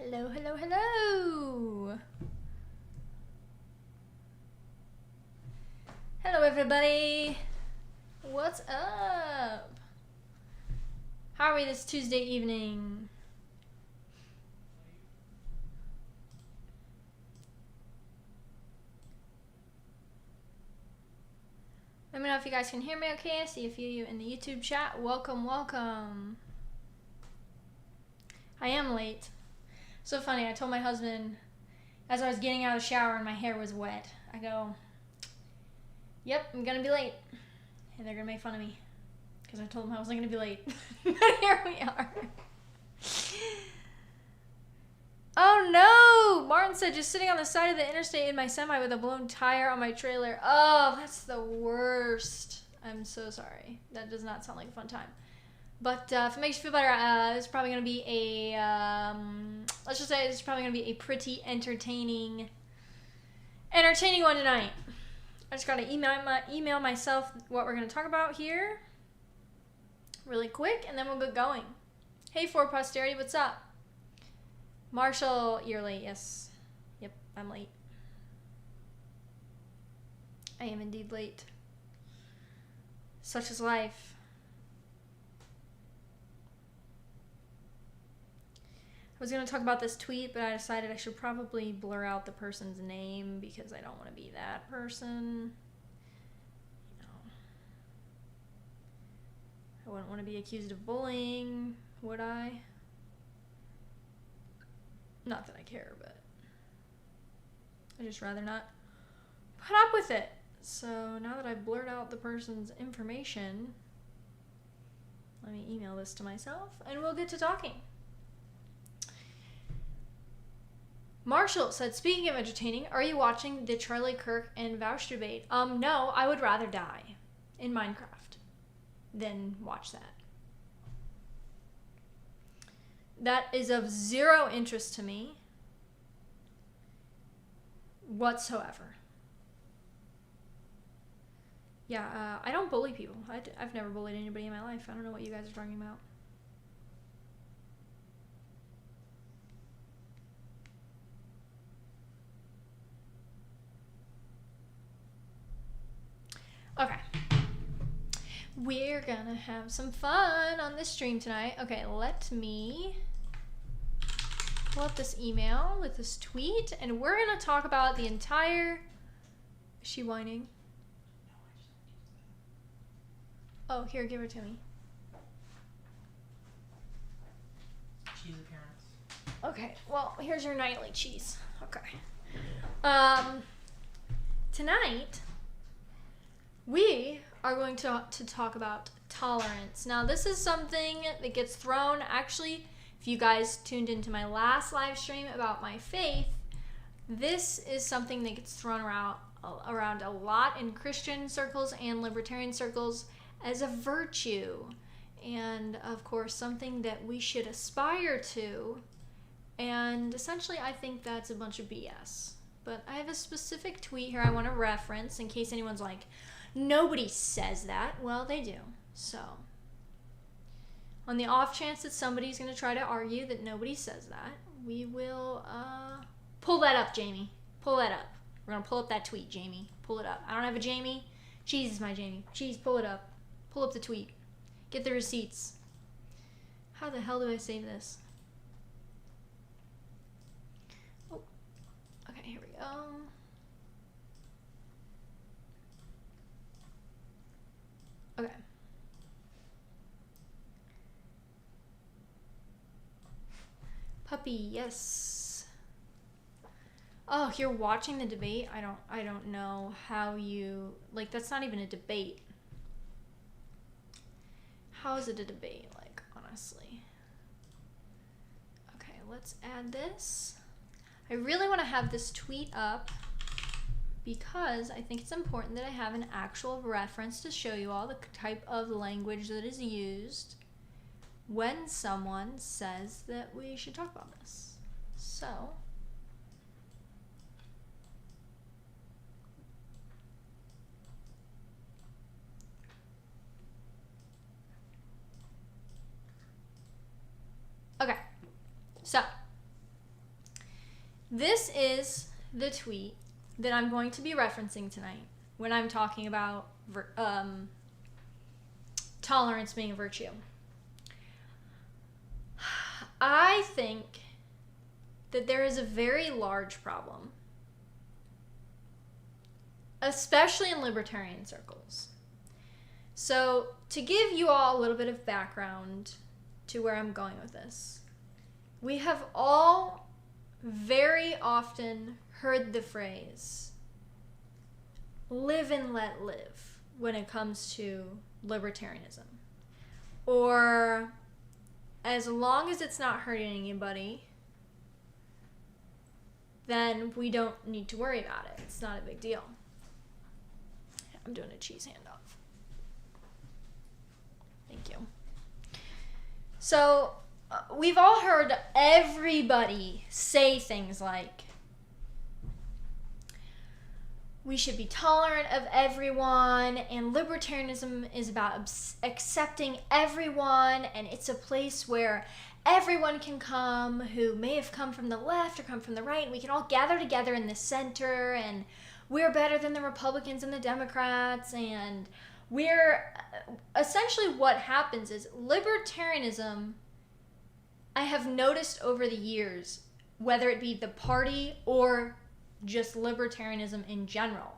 Hello, hello, hello. Hello, everybody. What's up? How are we this Tuesday evening? Let me know if you guys can hear me okay. I see a few of you in the YouTube chat. Welcome, welcome. I am late. So funny, I told my husband as I was getting out of the shower and my hair was wet, I go, yep, I'm gonna be late. And they're gonna make fun of me because I told them I wasn't gonna be late. But here we are. Oh no! Martin said, just sitting on the side of the interstate in my semi with a blown tire on my trailer. Oh, that's the worst. I'm so sorry. That does not sound like a fun time. But if it makes you feel better, it's probably going to be a, let's just say it's probably going to be a pretty entertaining one tonight. I just got to email myself what we're going to talk about here really quick, and then we'll get going. Hey, For Posterity, what's up? Marshall, you're late. Yes. Yep, I'm late. I am indeed late. Such is life. I was going to talk about this tweet, but I decided I should probably blur out the person's name because I don't want to be that person. You know, I wouldn't want to be accused of bullying, would I? Not that I care, but I'd just rather not put up with it. So now that I've blurred out the person's information, let me email this to myself and we'll get to talking. Marshall said, speaking of entertaining, are you watching the Charlie Kirk and Vouch debate? No, I would rather die in Minecraft than watch that. That is of zero interest to me whatsoever. Yeah, I don't bully people. I've never bullied anybody in my life. I don't know what you guys are talking about. Okay. We're gonna have some fun on this stream tonight. Okay, let me pull up this email with this tweet, and we're gonna talk about the entire... Is she whining? Oh, here, give her to me. Cheese appearance. Okay, well, here's your nightly cheese. Okay. Tonight, we are going to talk about tolerance. Now, this is something that gets thrown, actually, if you guys tuned into my last live stream about my faith, this is something that gets thrown around a lot in Christian circles and libertarian circles as a virtue. And, of course, something that we should aspire to. And essentially, I think that's a bunch of BS. But I have a specific tweet here I want to reference in case anyone's like, nobody says that. Well, they do. So, on the off chance that somebody's going to try to argue that nobody says that, we will pull that up, Jamie. Pull that up. We're going to pull up that tweet, Jamie. Pull it up. I don't have a Jamie. Cheese is my Jamie. Cheese, pull it up. Pull up the tweet. Get the receipts. How the hell do I save this? Oh. Okay, here we go. Okay. Puppy, yes. Oh, you're watching the debate? I don't know how you, like, that's not even a debate. How is it a debate, like, honestly? Okay, let's add this. I really want to have this tweet up because I think it's important that I have an actual reference to show you all the type of language that is used when someone says that we should talk about this. So, okay, so This is the tweet that I'm going to be referencing tonight when I'm talking about tolerance being a virtue. I think that there is a very large problem, especially in libertarian circles. So, to give you all a little bit of background to where I'm going with this, we have all very often heard the phrase, live and let live, when it comes to libertarianism. Or, as long as it's not hurting anybody, then we don't need to worry about it. It's not a big deal. I'm doing a cheese handoff. Thank you. So, we've all heard everybody say things like, we should be tolerant of everyone, and libertarianism is about accepting everyone, and it's a place where everyone can come who may have come from the left or come from the right, and we can all gather together in the center, and we're better than the Republicans and the Democrats, and we're essentially what happens is libertarianism, I have noticed over the years, whether it be the party or just libertarianism in general,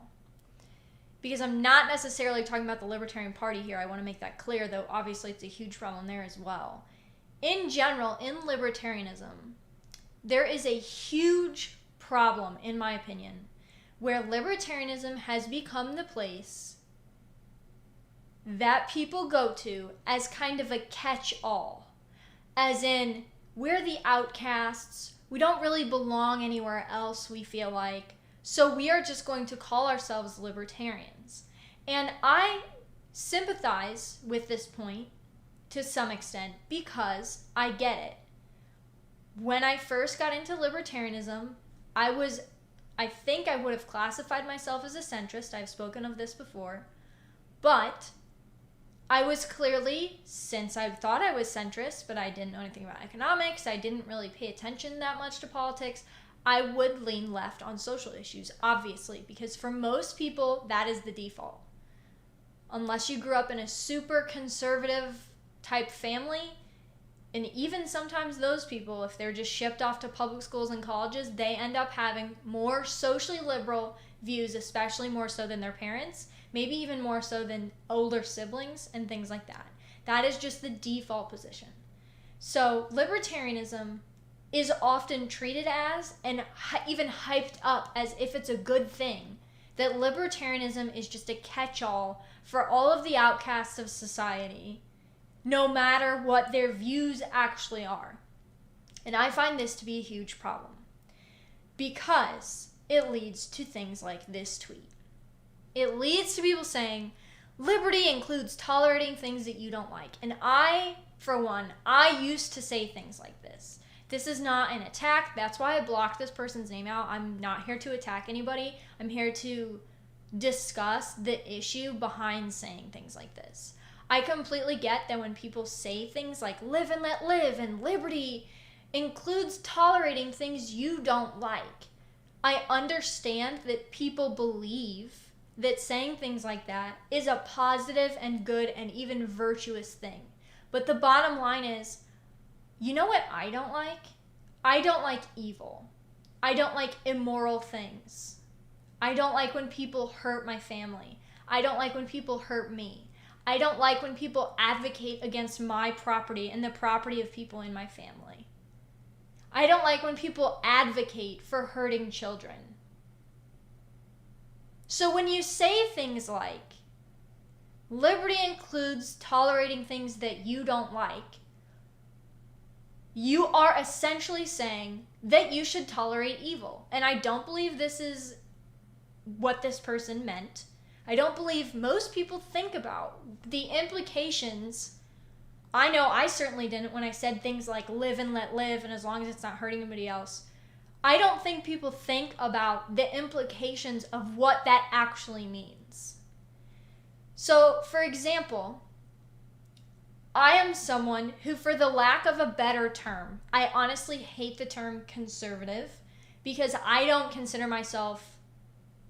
because I'm not necessarily talking about the Libertarian Party here, I want to make that clear, though obviously it's a huge problem there as well. In general, in libertarianism, there is a huge problem, in my opinion, where libertarianism has become the place that people go to as kind of a catch-all. As in, we're the outcasts, we don't really belong anywhere else, we feel like, so we are just going to call ourselves libertarians. And I sympathize with this point to some extent because I get it. When I first got into libertarianism, I think I would have classified myself as a centrist. I've spoken of this before. But I was clearly, since I thought I was centrist, but I didn't know anything about economics, I didn't really pay attention that much to politics, I would lean left on social issues, obviously, because for most people, that is the default. Unless you grew up in a super conservative type family, and even sometimes those people, if they're just shipped off to public schools and colleges, they end up having more socially liberal views, especially more so than their parents, maybe even more so than older siblings and things like that. That is just the default position. So libertarianism is often treated as, and even hyped up as if it's a good thing, that libertarianism is just a catch-all for all of the outcasts of society, no matter what their views actually are. And I find this to be a huge problem because it leads to things like this tweet. It leads to people saying, liberty includes tolerating things that you don't like. And I, for one, I used to say things like this. This is not an attack. That's why I blocked this person's name out. I'm not here to attack anybody. I'm here to discuss the issue behind saying things like this. I completely get that when people say things like live and let live and liberty includes tolerating things you don't like. I understand that people believe that saying things like that is a positive and good and even virtuous thing. But the bottom line is, you know what I don't like? I don't like evil. I don't like immoral things. I don't like when people hurt my family. I don't like when people hurt me. I don't like when people advocate against my property and the property of people in my family. I don't like when people advocate for hurting children. So when you say things like, liberty includes tolerating things that you don't like, you are essentially saying that you should tolerate evil. And I don't believe this is what this person meant. I don't believe most people think about the implications. I know I certainly didn't when I said things like live and let live, and as long as it's not hurting anybody else. I don't think people think about the implications of what that actually means. So, for example, I am someone who, for the lack of a better term, I honestly hate the term conservative because I don't consider myself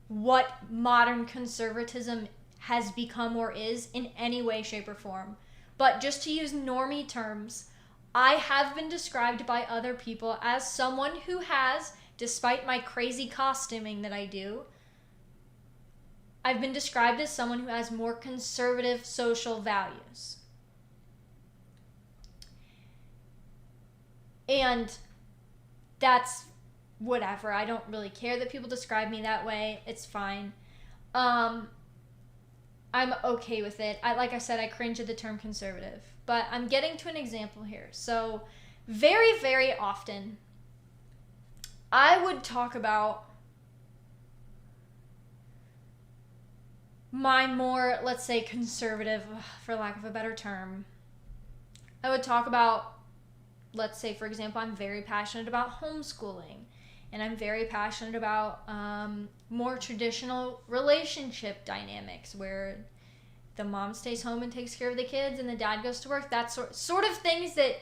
what modern conservatism has become or is in any way, shape, or form. But just to use normie terms, I have been described by other people as someone who has, despite my crazy costuming that I do, I've been described as someone who has more conservative social values. And that's whatever. I don't really care that people describe me that way. It's fine. I'm okay with it. Like I said, I cringe at the term conservative. But I'm getting to an example here. So very, very often, I would talk about my more, let's say, conservative, for lack of a better term. I would talk about, let's say, for example, I'm very passionate about homeschooling. And I'm very passionate about more traditional relationship dynamics where the mom stays home and takes care of the kids and the dad goes to work. That sort of things that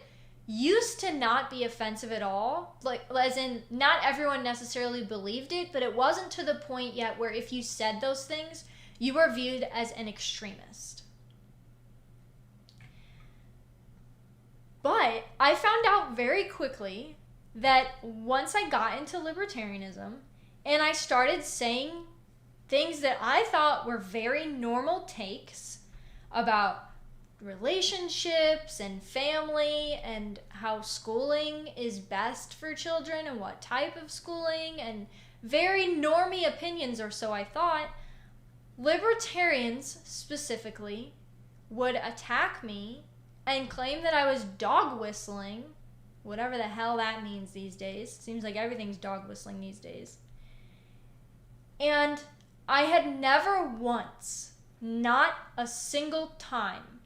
used to not be offensive at all. Like, as in, not everyone necessarily believed it, but it wasn't to the point yet where if you said those things, you were viewed as an extremist. But I found out very quickly that once I got into libertarianism and I started saying things that I thought were very normal takes about relationships and family and how schooling is best for children and what type of schooling, and very normie opinions, or so I thought, libertarians specifically would attack me and claim that I was dog whistling, whatever the hell that means these days. Seems like everything's dog whistling these days. And I had never once, not a single time,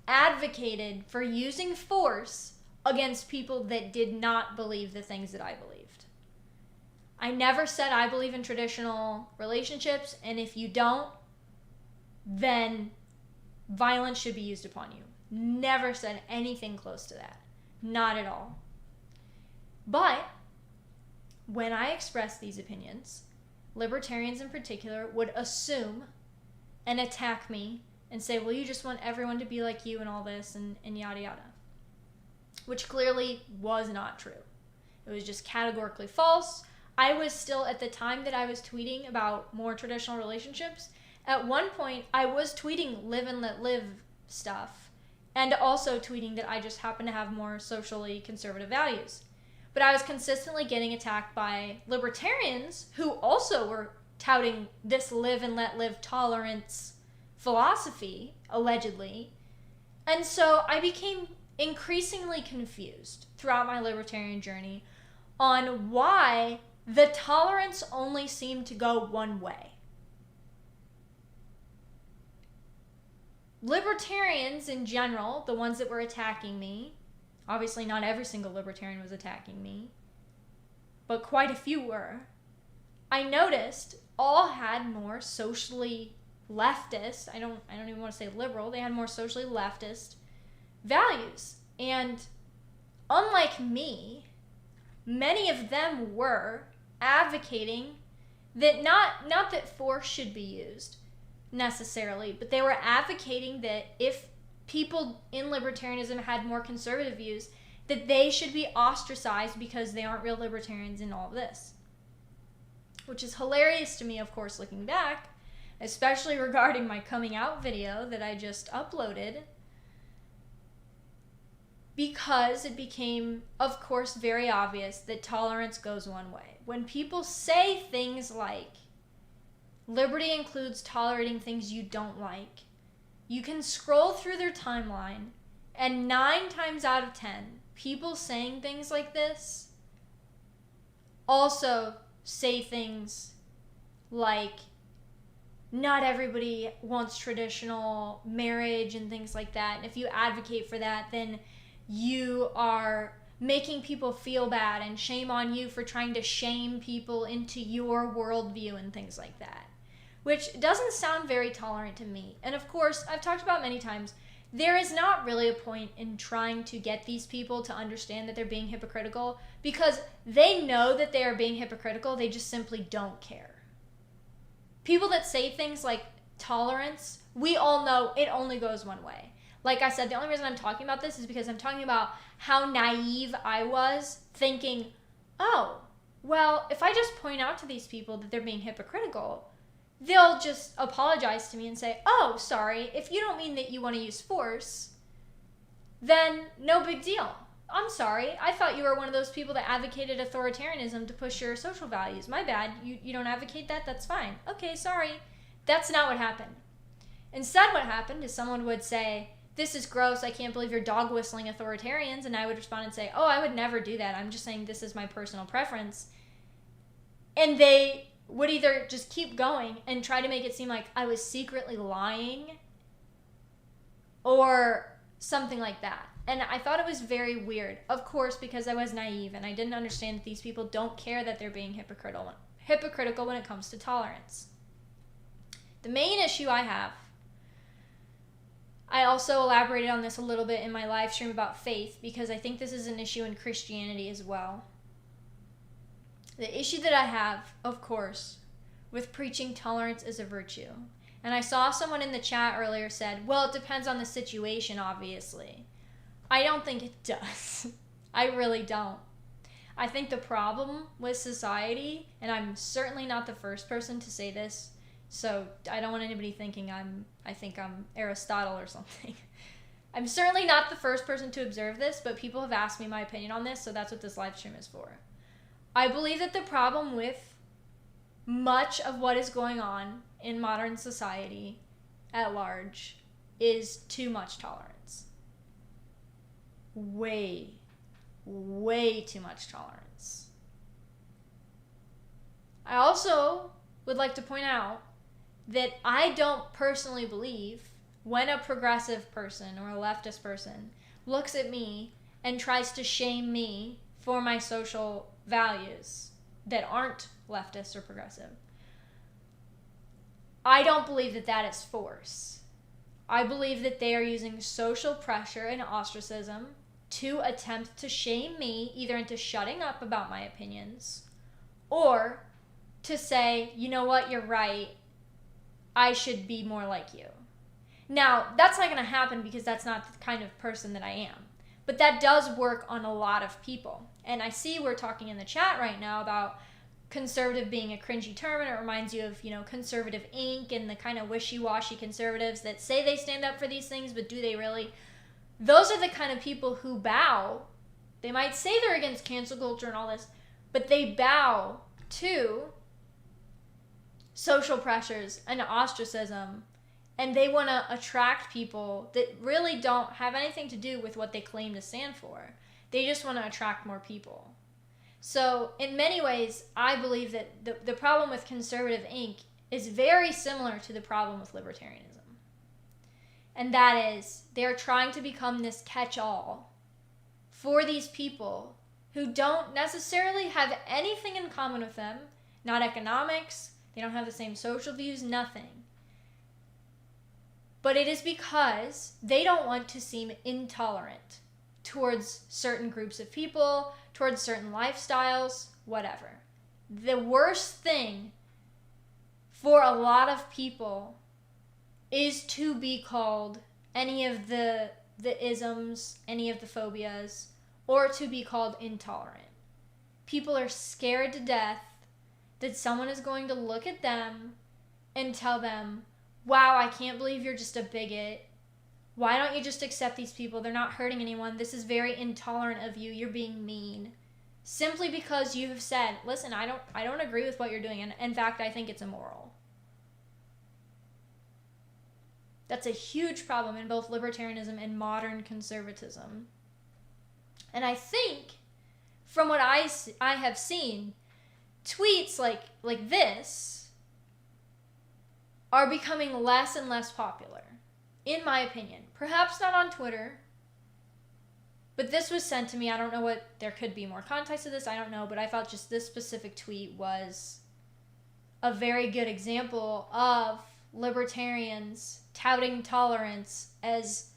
advocated for using force against people that did not believe the things that I believed. I never said I believe in traditional relationships, and if you don't, then violence should be used upon you. Never said anything close to that. Not at all. But when I expressed these opinions, libertarians in particular would assume and attack me and say, well, you just want everyone to be like you and all this and yada yada. Which clearly was not true. It was just categorically false. I was still, at the time that I was tweeting about more traditional relationships, at one point I was tweeting live and let live stuff, and also tweeting that I just happen to have more socially conservative values. But I was consistently getting attacked by libertarians who also were touting this live and let live tolerance philosophy, allegedly. And so I became increasingly confused throughout my libertarian journey on why the tolerance only seemed to go one way. Libertarians in general, the ones that were attacking me, obviously not every single libertarian was attacking me, but quite a few were, I noticed all had more socially leftist, I don't even want to say liberal, they had more socially leftist values. And unlike me, many of them were advocating that not that force should be used necessarily, but they were advocating that if people in libertarianism had more conservative views, that they should be ostracized because they aren't real libertarians in all of this. Which is hilarious to me, of course, looking back, especially regarding my coming out video that I just uploaded, because it became, of course, very obvious that tolerance goes one way. When people say things like, liberty includes tolerating things you don't like, you can scroll through their timeline, and 9 times out of 10, people saying things like this also say things like, not everybody wants traditional marriage and things like that. And if you advocate for that, then you are making people feel bad, and shame on you for trying to shame people into your worldview and things like that. Which doesn't sound very tolerant to me. And of course, I've talked about many times, there is not really a point in trying to get these people to understand that they're being hypocritical, because they know that they are being hypocritical, they just simply don't care. People that say things like tolerance, we all know it only goes one way. Like I said, the only reason I'm talking about this is because I'm talking about how naive I was, thinking, oh, well, if I just point out to these people that they're being hypocritical, they'll just apologize to me and say, oh, sorry, if you don't mean that you want to use force, then no big deal. I'm sorry, I thought you were one of those people that advocated authoritarianism to push your social values. My bad, you don't advocate that? That's fine. Okay, sorry. That's not what happened. Instead, what happened is someone would say, this is gross, I can't believe you're dog whistling authoritarians, and I would respond and say, oh, I would never do that, I'm just saying this is my personal preference. And they would either just keep going and try to make it seem like I was secretly lying or something like that. And I thought it was very weird, of course, because I was naive and I didn't understand that these people don't care that they're being hypocritical when it comes to tolerance. The main issue I have, I also elaborated on this a little bit in my live stream about faith, because I think this is an issue in Christianity as well. The issue that I have, of course, with preaching tolerance as a virtue. And I saw someone in the chat earlier said, well, it depends on the situation, obviously. I don't think it does. I really don't. I think the problem with society, and I'm certainly not the first person to say this, so I don't want anybody thinking I think I'm Aristotle or something. I'm certainly not the first person to observe this, but people have asked me my opinion on this, so that's what this live stream is for. I believe that the problem with much of what is going on in modern society at large is too much tolerance. Way too much tolerance. I also would like to point out that I don't personally believe when a progressive person or a leftist person looks at me and tries to shame me for my social values that aren't leftist or progressive. I don't believe that that is force. I believe that they are using social pressure and ostracism to attempt to shame me either into shutting up about my opinions or to say, you know what, you're right, I should be more like you. Now, that's not going to happen because that's not the kind of person that I am. But that does work on a lot of people. And I see we're talking in the chat right now about conservative being a cringy term, and it reminds you of, conservative ink and the kind of wishy-washy conservatives that say they stand up for these things, but do they really? Those are the kind of people who bow. They might say they're against cancel culture and all this, but they bow to social pressures and ostracism, and they want to attract people that really don't have anything to do with what they claim to stand for. They just want to attract more people. So in many ways, I believe that the problem with conservative ink is very similar to the problem with libertarianism. And that is, they're trying to become this catch-all for these people who don't necessarily have anything in common with them, not economics, they don't have the same social views, nothing. But it is because they don't want to seem intolerant towards certain groups of people, towards certain lifestyles, whatever. The worst thing for a lot of people is to be called any of the isms, any of the phobias, or to be called intolerant. People are scared to death that someone is going to look at them and tell them, wow, I can't believe you're just a bigot. Why don't you just accept these people? They're not hurting anyone. This is very intolerant of you. You're being mean. Simply because you have said, listen, I don't agree with what you're doing. And in fact, I think it's immoral. That's a huge problem in both libertarianism and modern conservatism. And I think, from what I have seen, tweets like this are becoming less and less popular, in my opinion. Perhaps not on Twitter, but this was sent to me. I don't know what, there could be more context to this, I don't know, but I felt just this specific tweet was a very good example of libertarians touting tolerance as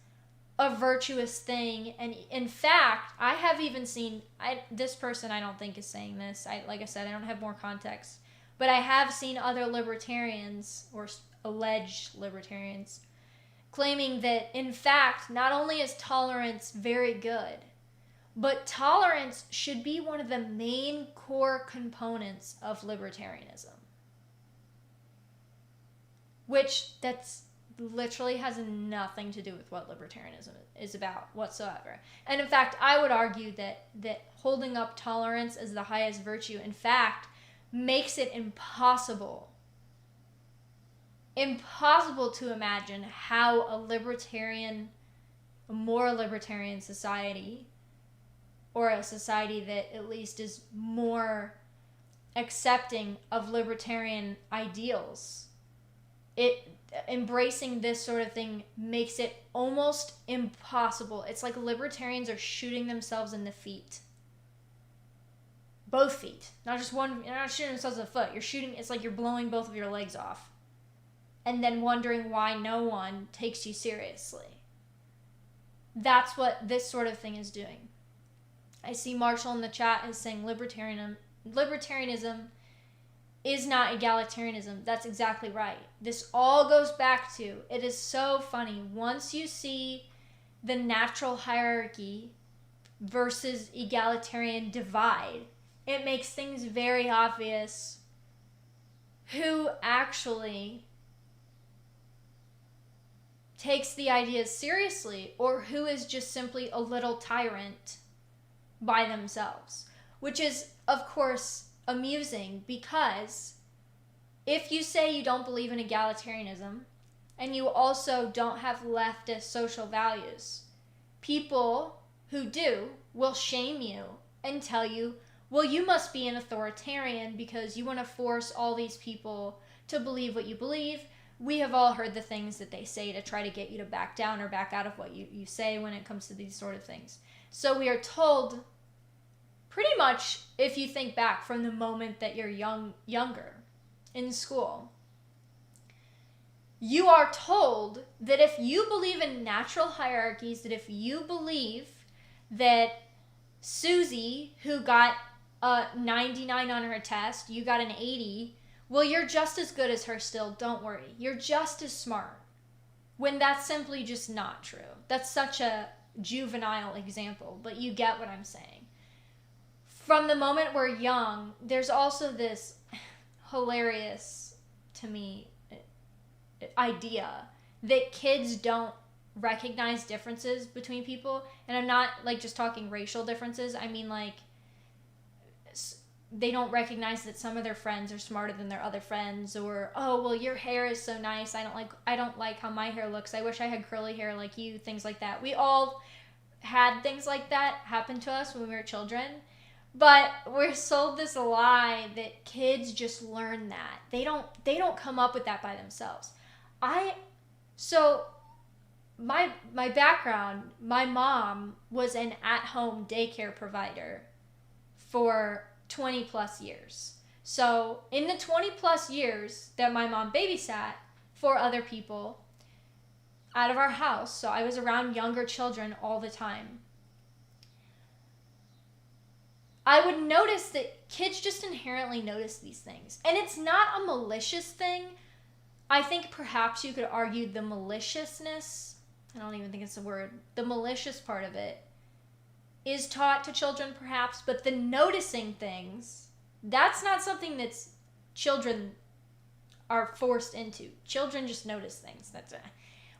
a virtuous thing. And in fact, I have even seen, this person I don't think is saying this. Like I said, I don't have more context. But I have seen other libertarians, or alleged libertarians, claiming that, in fact, not only is tolerance very good, but tolerance should be one of the main core components of libertarianism. Which that's literally has nothing to do with what libertarianism is about whatsoever. And in fact, I would argue that holding up tolerance as the highest virtue, in fact, makes it impossible to imagine how a more libertarian society, or a society that at least is more accepting of libertarian ideals, embracing this sort of thing makes it almost impossible. It's like libertarians are shooting themselves in the feet. Both feet. Not just one. You're not shooting themselves in the foot. It's like you're blowing both of your legs off. And then wondering why no one takes you seriously. That's what this sort of thing is doing. I see Marshall in the chat is saying libertarianism is not egalitarianism. That's exactly right. This all goes back to, it is so funny. Once you see the natural hierarchy versus egalitarian divide, it makes things very obvious who actually takes the ideas seriously, or who is just simply a little tyrant by themselves. Which is, of course, amusing, because if you say you don't believe in egalitarianism and you also don't have leftist social values, people who do will shame you and tell you, well, you must be an authoritarian because you want to force all these people to believe what you believe. We have all heard the things that they say to try to get you to back down or back out of what you say when it comes to these sort of things. So we are told, pretty much, if you think back from the moment that you're younger in school, you are told that if you believe in natural hierarchies, that if you believe that Susie, who got a 99 on her test, you got an 80, well, you're just as good as her still, don't worry. You're just as smart. When that's simply just not true. That's such a juvenile example, but you get what I'm saying. From the moment we're young, there's also this hilarious, to me, idea that kids don't recognize differences between people. And I'm not like just talking racial differences. I mean, like, they don't recognize that some of their friends are smarter than their other friends, or, oh, well, your hair is so nice. I don't like how my hair looks. I wish I had curly hair like you, things like that. We all had things like that happen to us when we were children. But we're sold this lie that kids just learn that. They don't come up with that by themselves. My background, my mom was an at-home daycare provider for 20 plus years. So in the 20 plus years that my mom babysat for other people out of our house, so I was around younger children all the time, I would notice that kids just inherently notice these things. And it's not a malicious thing. I think perhaps you could argue the maliciousness, I don't even think it's a word, the malicious part of it is taught to children perhaps, but the noticing things, that's not something that's children are forced into. Children just notice things. That's it.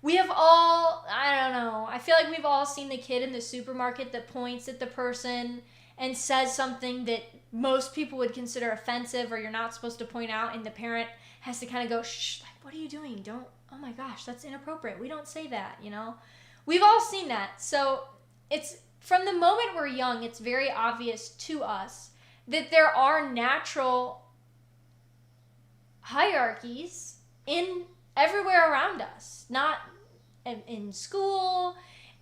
We have all, I don't know, I feel like we've all seen the kid in the supermarket that points at the person and says something that most people would consider offensive, or you're not supposed to point out, and the parent has to kind of go, shh, like, what are you doing? Don't, oh my gosh, that's inappropriate. We don't say that, you know? We've all seen that. So it's, from the moment we're young, it's very obvious to us that there are natural hierarchies in everywhere around us, not in school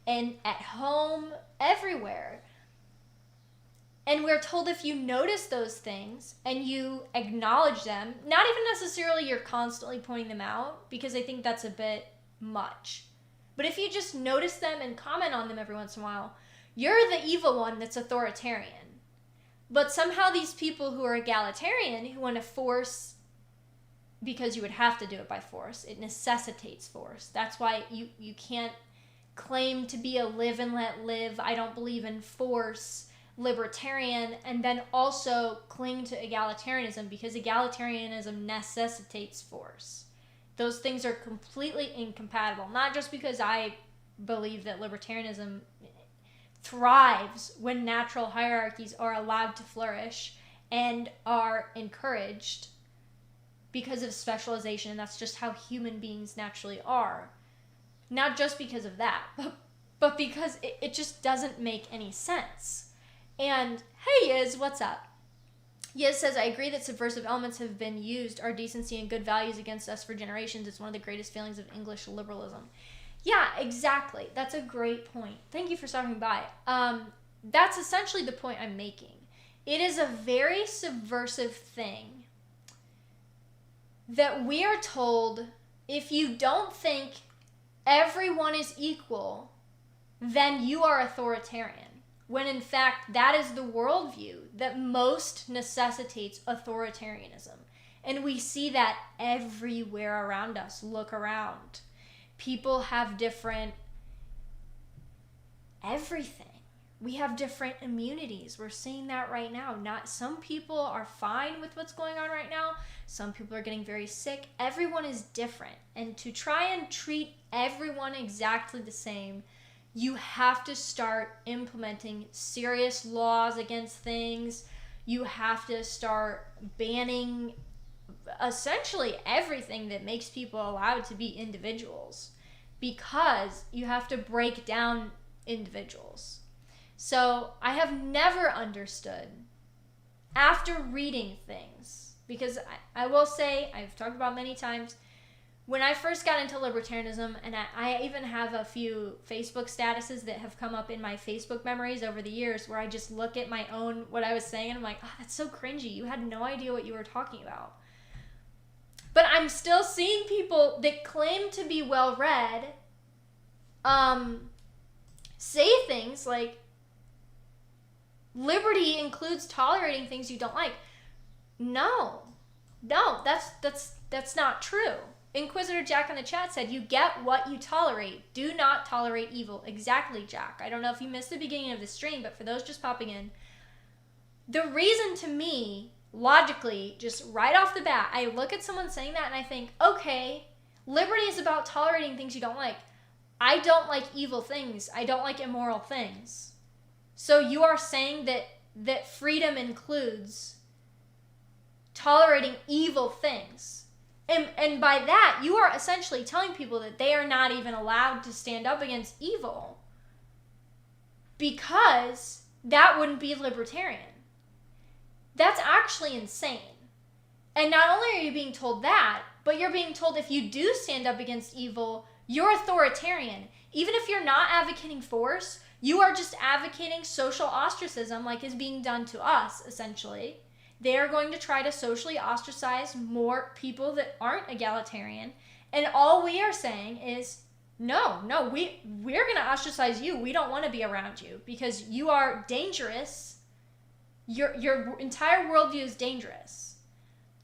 and at home, everywhere. And we're told if you notice those things and you acknowledge them, not even necessarily you're constantly pointing them out, because I think that's a bit much, But if you just notice them and comment on them every once in a while, you're the evil one that's authoritarian. But somehow these people who are egalitarian, who want to force, because you would have to do it by force, it necessitates force. That's why you can't claim to be a live and let live, I don't believe in force, libertarian, and then also cling to egalitarianism, because egalitarianism necessitates force. Those things are completely incompatible. Not just because I believe that libertarianism thrives when natural hierarchies are allowed to flourish and are encouraged because of specialization, and that's just how human beings naturally are. Not just because of that, but because it just doesn't make any sense. And hey Yiz, what's up? Yiz says, I agree that subversive elements have been used, our decency and good values against us for generations. It's one of the greatest failings of English liberalism. Yeah, exactly. That's a great point. Thank you for stopping by. That's essentially the point I'm making. It is a very subversive thing that we are told, if you don't think everyone is equal, then you are authoritarian. When in fact, that is the worldview that most necessitates authoritarianism. And we see that everywhere around us. Look around. People have different everything. We have different immunities. We're seeing that right now. Not some people are fine with what's going on right now. Some people are getting very sick. Everyone is different. And to try and treat everyone exactly the same, you have to start implementing serious laws against things. You have to start banning essentially everything that makes people allowed to be individuals, because you have to break down individuals. So I have never understood, after reading things, because I will say, I've talked about many times, when I first got into libertarianism, and I even have a few Facebook statuses that have come up in my Facebook memories over the years where I just look at my own, what I was saying, and I'm like, oh, that's so cringy. You had no idea what you were talking about. But I'm still seeing people that claim to be well-read say things like, liberty includes tolerating things you don't like. No, that's not true. Inquisitor Jack in the chat said, you get what you tolerate. Do not tolerate evil. Exactly, Jack. I don't know if you missed the beginning of the stream, but for those just popping in, the reason to me, logically, just right off the bat, I look at someone saying that and I think, okay, liberty is about tolerating things you don't like. I don't like evil things. I don't like immoral things. So you are saying that freedom includes tolerating evil things. And by that, you are essentially telling people that they are not even allowed to stand up against evil, because that wouldn't be libertarian. That's actually insane. And not only are you being told that, but you're being told if you do stand up against evil, you're authoritarian. Even if you're not advocating force, you are just advocating social ostracism, like is being done to us, essentially. They are going to try to socially ostracize more people that aren't egalitarian. And all we are saying is, no, we're going to ostracize you. We don't want to be around you because you are dangerous. Your entire worldview is dangerous.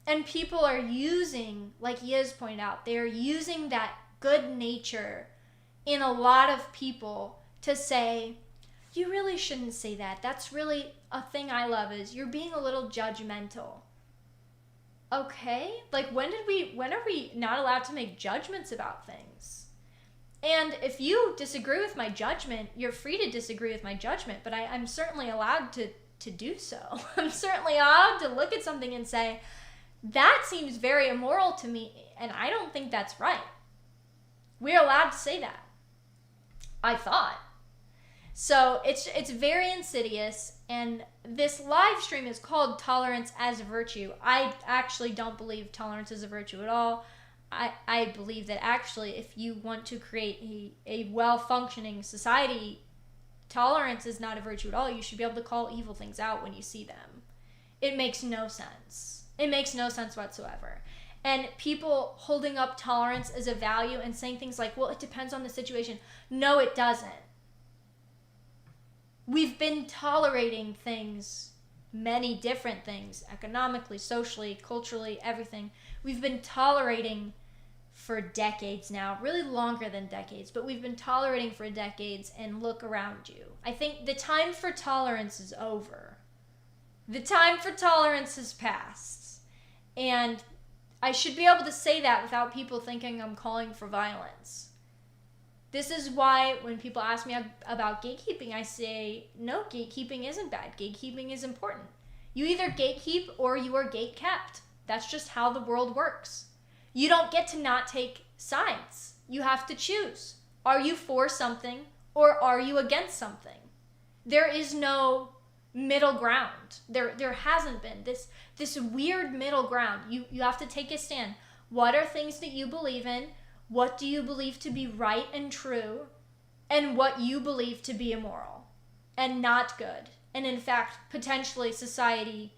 And people are using, like Yiz pointed out, they're using that good nature in a lot of people to say, you really shouldn't say that. That's really a thing I love, is you're being a little judgmental. Okay? Like, when are we not allowed to make judgments about things? And if you disagree with my judgment, you're free to disagree with my judgment, but I'm certainly allowed to do so. I'm certainly allowed to look at something and say, that seems very immoral to me, and I don't think that's right. We're allowed to say that. I thought. So it's very insidious, and this live stream is called Tolerance as a Virtue. I actually don't believe tolerance is a virtue at all. I believe that actually if you want to create a well-functioning society, tolerance is not a virtue at all. You should be able to call evil things out when you see them. It makes no sense. It makes no sense whatsoever. And people holding up tolerance as a value and saying things like, well, it depends on the situation. No, it doesn't. We've been tolerating things, many different things, economically, socially, culturally, everything. We've been tolerating for decades now, really longer than decades, but we've been tolerating for decades, and look around you. I think the time for tolerance is over. The time for tolerance has passed. And I should be able to say that without people thinking I'm calling for violence. This is why when people ask me about gatekeeping, I say, no, gatekeeping isn't bad. Gatekeeping is important. You either gatekeep or you are gatekept. That's just how the world works. You don't get to not take sides. You have to choose. Are you for something or are you against something? There is no middle ground. There hasn't been this weird middle ground. You have to take a stand. What are things that you believe in? What do you believe to be right and true? And what you believe to be immoral and not good. And in fact, potentially society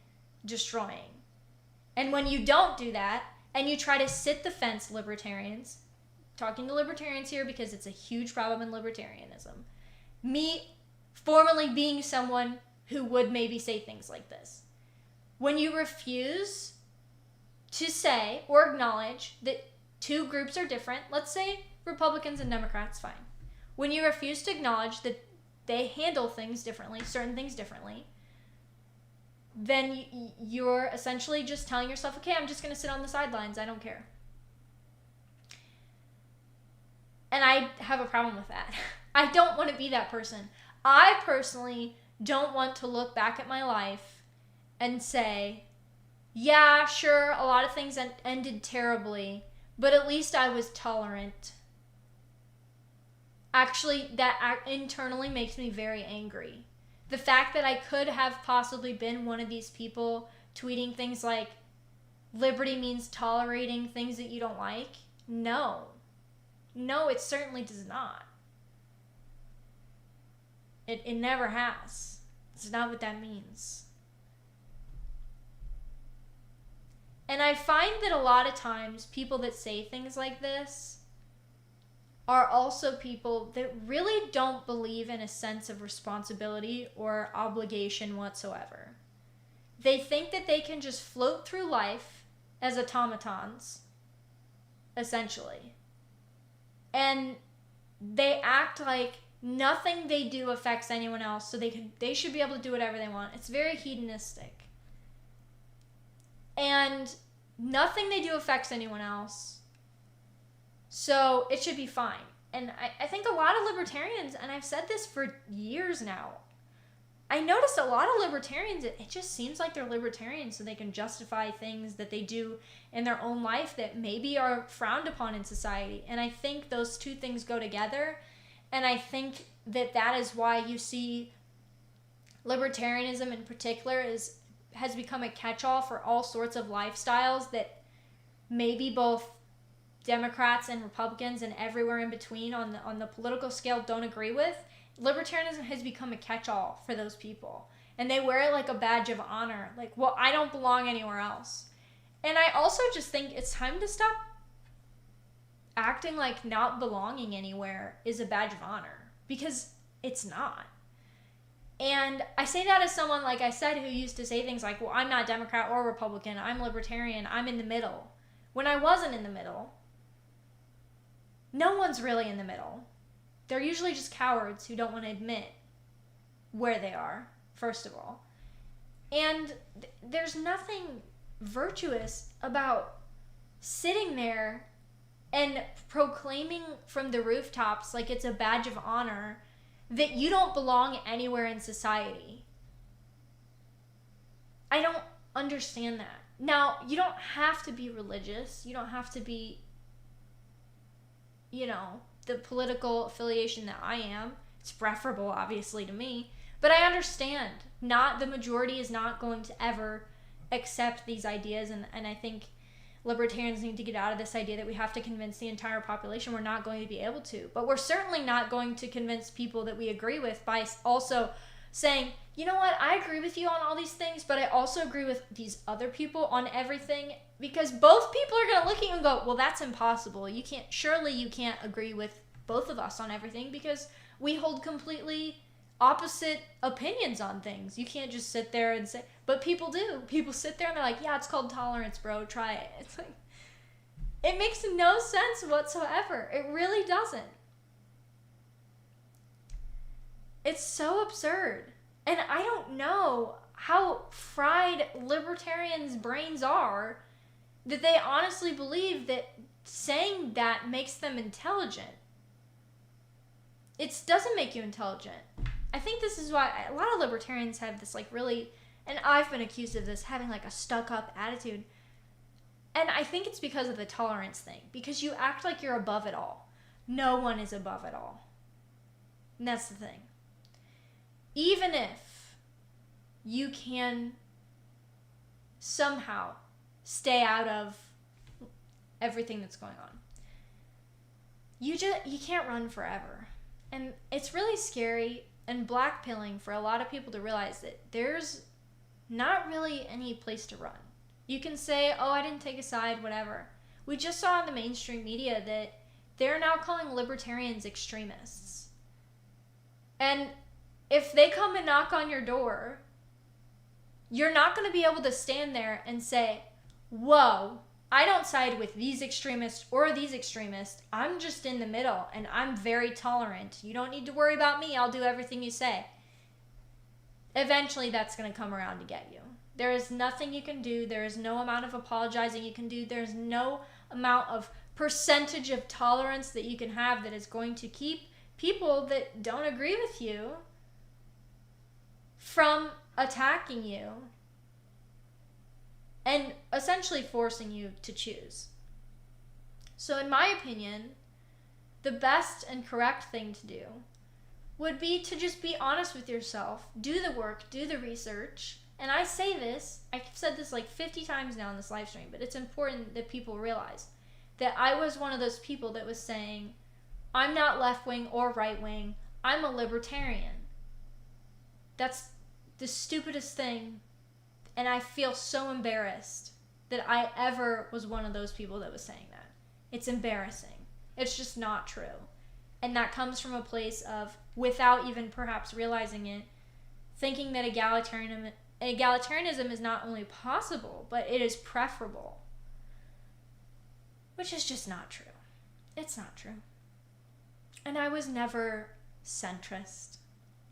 destroying. And when you don't do that, and you try to sit the fence, libertarians, talking to libertarians here because it's a huge problem in libertarianism, me formerly being someone who would maybe say things like this. When you refuse to say or acknowledge that two groups are different, let's say Republicans and Democrats, fine. When you refuse to acknowledge that they handle things differently, certain things differently, then you're essentially just telling yourself, okay, I'm just going to sit on the sidelines. I don't care. And I have a problem with that. I don't want to be that person. I personally don't want to look back at my life and say, yeah, sure, a lot of things ended terribly, but at least I was tolerant. Actually, that internally makes me very angry. The fact that I could have possibly been one of these people tweeting things like, liberty means tolerating things that you don't like. No, it certainly does not. It never has. It's not what that means. And I find that a lot of times people that say things like this are also people that really don't believe in a sense of responsibility or obligation whatsoever. They think that they can just float through life as automatons, essentially. And they act like nothing they do affects anyone else, so they should be able to do whatever they want. It's very hedonistic. And nothing they do affects anyone else, so it should be fine. And I think a lot of libertarians, and I've said this for years now, I noticed a lot of libertarians, it just seems like they're libertarians so they can justify things that they do in their own life that maybe are frowned upon in society. And I think those two things go together. And I think that is why you see libertarianism in particular has become a catch-all for all sorts of lifestyles that maybe both Democrats and Republicans and everywhere in between on the political scale don't agree with. Libertarianism has become a catch-all for those people. And they wear it like a badge of honor. Like, well, I don't belong anywhere else. And I also just think it's time to stop acting like not belonging anywhere is a badge of honor. Because it's not. And I say that as someone, like I said, who used to say things like, well, I'm not Democrat or Republican. I'm libertarian. I'm in the middle. When I wasn't in the middle. No one's really in the middle. They're usually just cowards who don't want to admit where they are, first of all. And there's nothing virtuous about sitting there and proclaiming from the rooftops like it's a badge of honor that you don't belong anywhere in society. I don't understand that. Now, you don't have to be religious. You don't have to be, the political affiliation that I am. It's preferable, obviously, to me. But I understand. The majority is not going to ever accept these ideas. And I think libertarians need to get out of this idea that we have to convince the entire population. We're not going to be able to. But we're certainly not going to convince people that we agree with by also saying, you know what, I agree with you on all these things, but I also agree with these other people on everything, because both people are going to look at you and go, well, that's impossible. Surely you can't agree with both of us on everything, because we hold completely opposite opinions on things. You can't just sit there and say, but people do. People sit there and they're like, yeah, it's called tolerance, bro. Try it. It's like, it makes no sense whatsoever. It really doesn't. It's so absurd. And I don't know how fried libertarians' brains are that they honestly believe that saying that makes them intelligent. It doesn't make you intelligent. I think this is why a lot of libertarians have this like really, and I've been accused of this, having like a stuck-up attitude. And I think it's because of the tolerance thing. Because you act like you're above it all. No one is above it all. And that's the thing. Even if you can somehow stay out of everything that's going on, you can't run forever. And it's really scary and blackpilling for a lot of people to realize that there's not really any place to run. You can say, oh, I didn't take a side, whatever. We just saw in the mainstream media that they're now calling libertarians extremists. And if they come and knock on your door, you're not going to be able to stand there and say, whoa, I don't side with these extremists or these extremists. I'm just in the middle and I'm very tolerant. You don't need to worry about me. I'll do everything you say. Eventually that's going to come around to get you. There is nothing you can do. There is no amount of apologizing you can do. There's no amount of percentage of tolerance that you can have that is going to keep people that don't agree with you from attacking you and essentially forcing you to choose. So in my opinion, the best and correct thing to do would be to just be honest with yourself, do the work, do the research. And I say this, I've said this like 50 times now in this live stream, but it's important that people realize that I was one of those people that was saying, I'm not left-wing or right-wing, I'm a libertarian. That's the stupidest thing, and I feel so embarrassed that I ever was one of those people that was saying that. It's embarrassing. It's just not true. And that comes from a place of, without even perhaps realizing it, thinking that egalitarianism is not only possible, but it is preferable. Which is just not true. It's not true. And I was never centrist.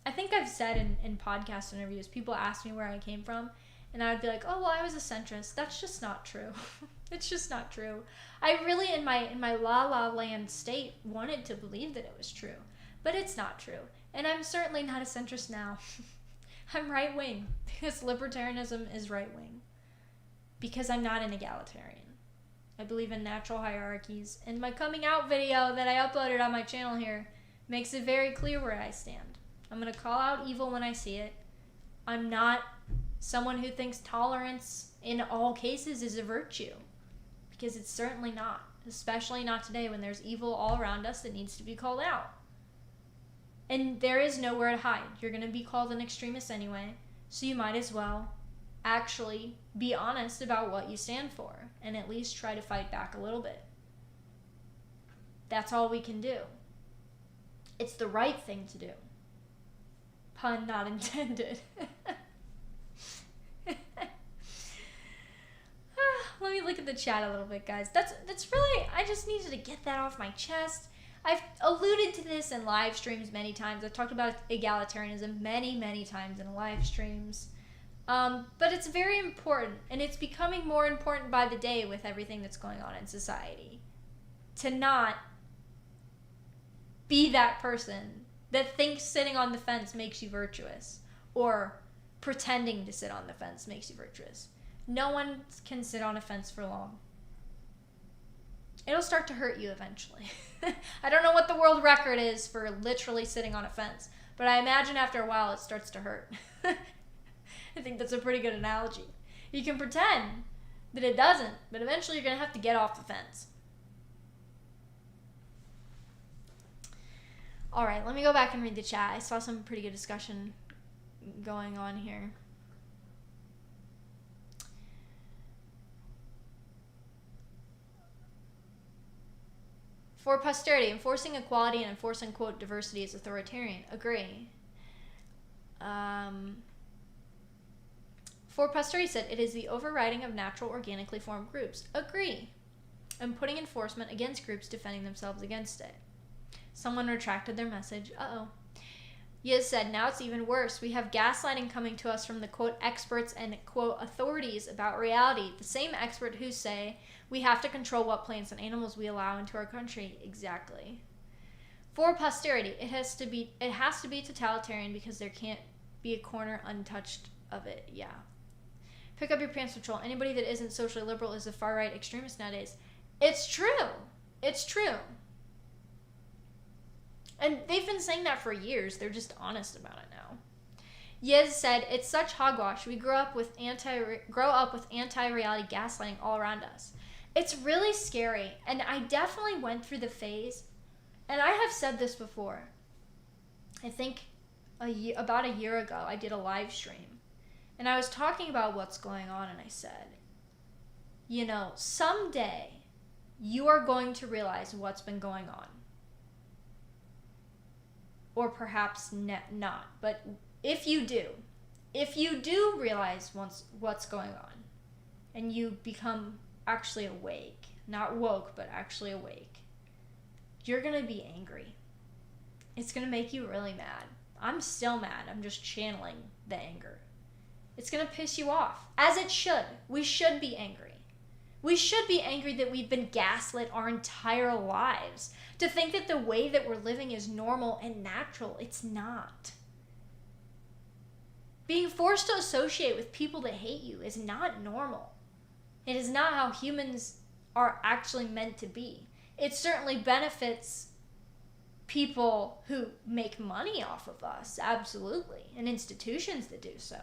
I think I've said in podcast interviews, people ask me where I came from, and I would be like, oh, well, I was a centrist. That's just not true. It's just not true. I really, in my la-la land state, wanted to believe that it was true. But it's not true. And I'm certainly not a centrist now. I'm right-wing, because libertarianism is right-wing. Because I'm not an egalitarian. I believe in natural hierarchies. And my coming out video that I uploaded on my channel here makes it very clear where I stand. I'm going to call out evil when I see it. I'm not someone who thinks tolerance in all cases is a virtue. Because it's certainly not. Especially not today when there's evil all around us that needs to be called out. And there is nowhere to hide. You're going to be called an extremist anyway. So you might as well actually be honest about what you stand for. And at least try to fight back a little bit. That's all we can do. It's the right thing to do. Pun not intended. Let me look at the chat a little bit, guys. That's really, I just needed to get that off my chest. I've alluded to this in live streams many times. I've talked about egalitarianism many, many times in live streams. But it's very important, and it's becoming more important by the day with everything that's going on in society. To not be that person that thinks sitting on the fence makes you virtuous, or pretending to sit on the fence makes you virtuous. No one can sit on a fence for long. It'll start to hurt you eventually. I don't know what the world record is for literally sitting on a fence, but I imagine after a while it starts to hurt. I think that's a pretty good analogy. You can pretend that it doesn't, but eventually you're going to have to get off the fence. All right, let me go back and read the chat. I saw some pretty good discussion going on here. For posterity, enforcing equality and enforcing, quote, diversity is authoritarian. Agree. For posterity said, it is the overriding of natural, organically formed groups. Agree. And putting enforcement against groups defending themselves against it. Someone retracted their message. Uh-oh. Yiz said, now it's even worse. We have gaslighting coming to us from the, quote, experts and, quote, authorities about reality. The same expert who say we have to control what plants and animals we allow into our country. Exactly. For posterity, it has to be totalitarian because there can't be a corner untouched of it. Yeah. Pick up your pants, patrol. Anybody that isn't socially liberal is a far-right extremist nowadays. It's true. It's true. And they've been saying that for years. They're just honest about it now. Yez said, it's such hogwash. We grow up with anti-reality gaslighting all around us. It's really scary. And I definitely went through the phase. And I have said this before. I think about a year ago, I did a live stream. And I was talking about what's going on. And I said, you know, someday you are going to realize what's been going on. Or perhaps not. But if you do realize what's going on, and you become actually awake, not woke, but actually awake, you're going to be angry. It's going to make you really mad. I'm still mad. I'm just channeling the anger. It's going to piss you off, as it should. We should be angry. We should be angry that we've been gaslit our entire lives to think that the way that we're living is normal and natural. It's not. Being forced to associate with people that hate you is not normal. It is not how humans are actually meant to be. It certainly benefits people who make money off of us, absolutely, and institutions that do so.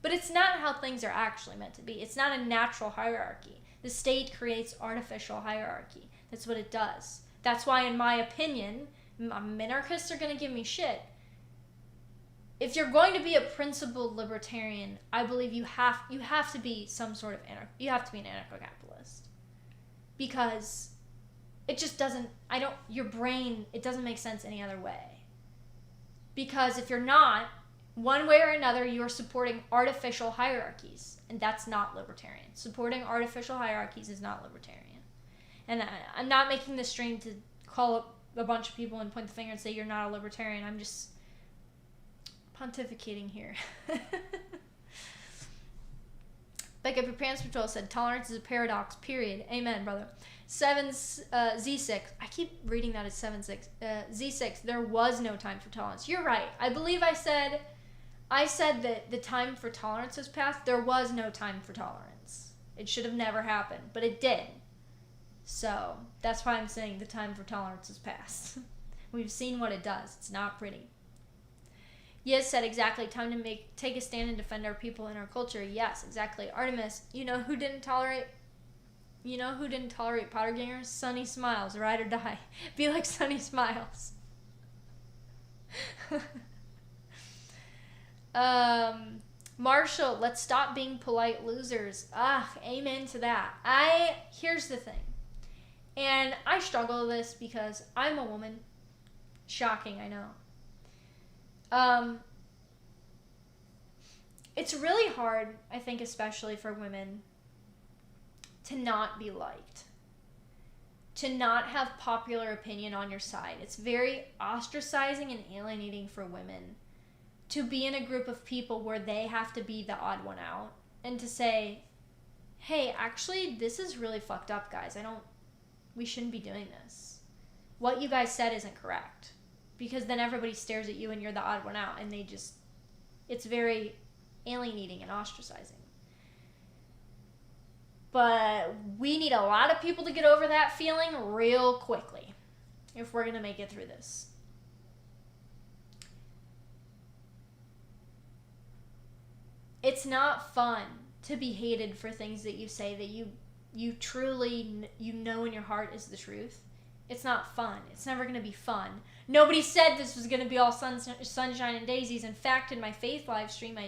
But it's not how things are actually meant to be. It's not a natural hierarchy. The state creates artificial hierarchy. That's what it does. That's why, in my opinion, minarchists are going to give me shit. If you're going to be a principled libertarian, I believe you have to be some sort of you have to be an anarcho-capitalist, because it just doesn't. Your brain, it doesn't make sense any other way. Because if you're not, one way or another, you're supporting artificial hierarchies, and that's not libertarian. Supporting artificial hierarchies is not libertarian. And I'm not making this stream to call up a bunch of people and point the finger and say you're not a libertarian. I'm just pontificating here. Pick up your pants, patrol said, tolerance is a paradox, period. Amen, brother. Z6. I keep reading that as 7-6. Z6, there was no time for tolerance. You're right. I believe I said that the time for tolerance has passed. There was no time for tolerance. It should have never happened, but it did. So that's why I'm saying the time for tolerance has passed. We've seen what it does. It's not pretty. Yes, said exactly. Time to take a stand and defend our people and our culture. Yes, exactly. Artemis, you know who didn't tolerate Potter Gangers? Sunny Smiles, ride or die. Be like Sunny Smiles. Marshall, let's stop being polite losers. Amen to that. Here's the thing. And I struggle with this because I'm a woman. Shocking, I know. It's really hard, I think, especially for women, to not be liked. To not have popular opinion on your side. It's very ostracizing and alienating for women to be in a group of people where they have to be the odd one out and to say, hey, actually, this is really fucked up, guys. We shouldn't be doing this. What you guys said isn't correct. Because then everybody stares at you and you're the odd one out, and it's very alienating and ostracizing. But we need a lot of people to get over that feeling real quickly if we're going to make it through this. It's not fun to be hated for things that you say that you truly, you know in your heart is the truth. It's not fun. It's never going to be fun. Nobody said this was going to be all sunshine and daisies. In fact, in my faith live stream,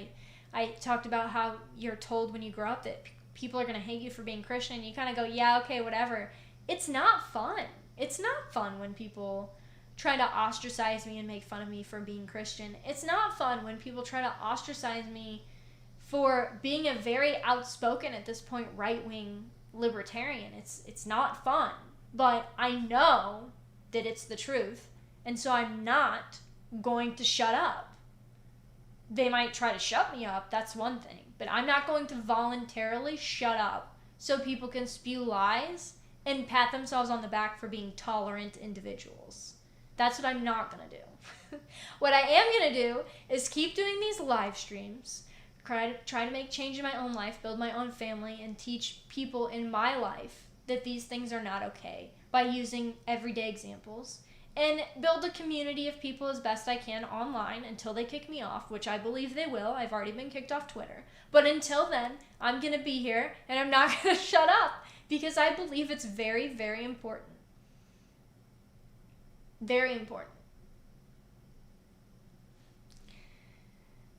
I talked about how you're told when you grow up that people are going to hate you for being Christian. And you kind of go, yeah, okay, whatever. It's not fun. It's not fun when people try to ostracize me and make fun of me for being Christian. It's not fun when people try to ostracize me for being a very outspoken, at this point, right-wing libertarian. It's not fun. But I know that it's the truth, and so I'm not going to shut up. They might try to shut me up, that's one thing, but I'm not going to voluntarily shut up so people can spew lies and pat themselves on the back for being tolerant individuals. That's what I'm not going to do. What I am going to do is keep doing these live streams, try to make change in my own life, build my own family, and teach people in my life that these things are not okay by using everyday examples, and build a community of people as best I can online until they kick me off, which I believe they will. I've already been kicked off Twitter. But until then, I'm going to be here, and I'm not going to shut up, because I believe it's very, very important. Very important.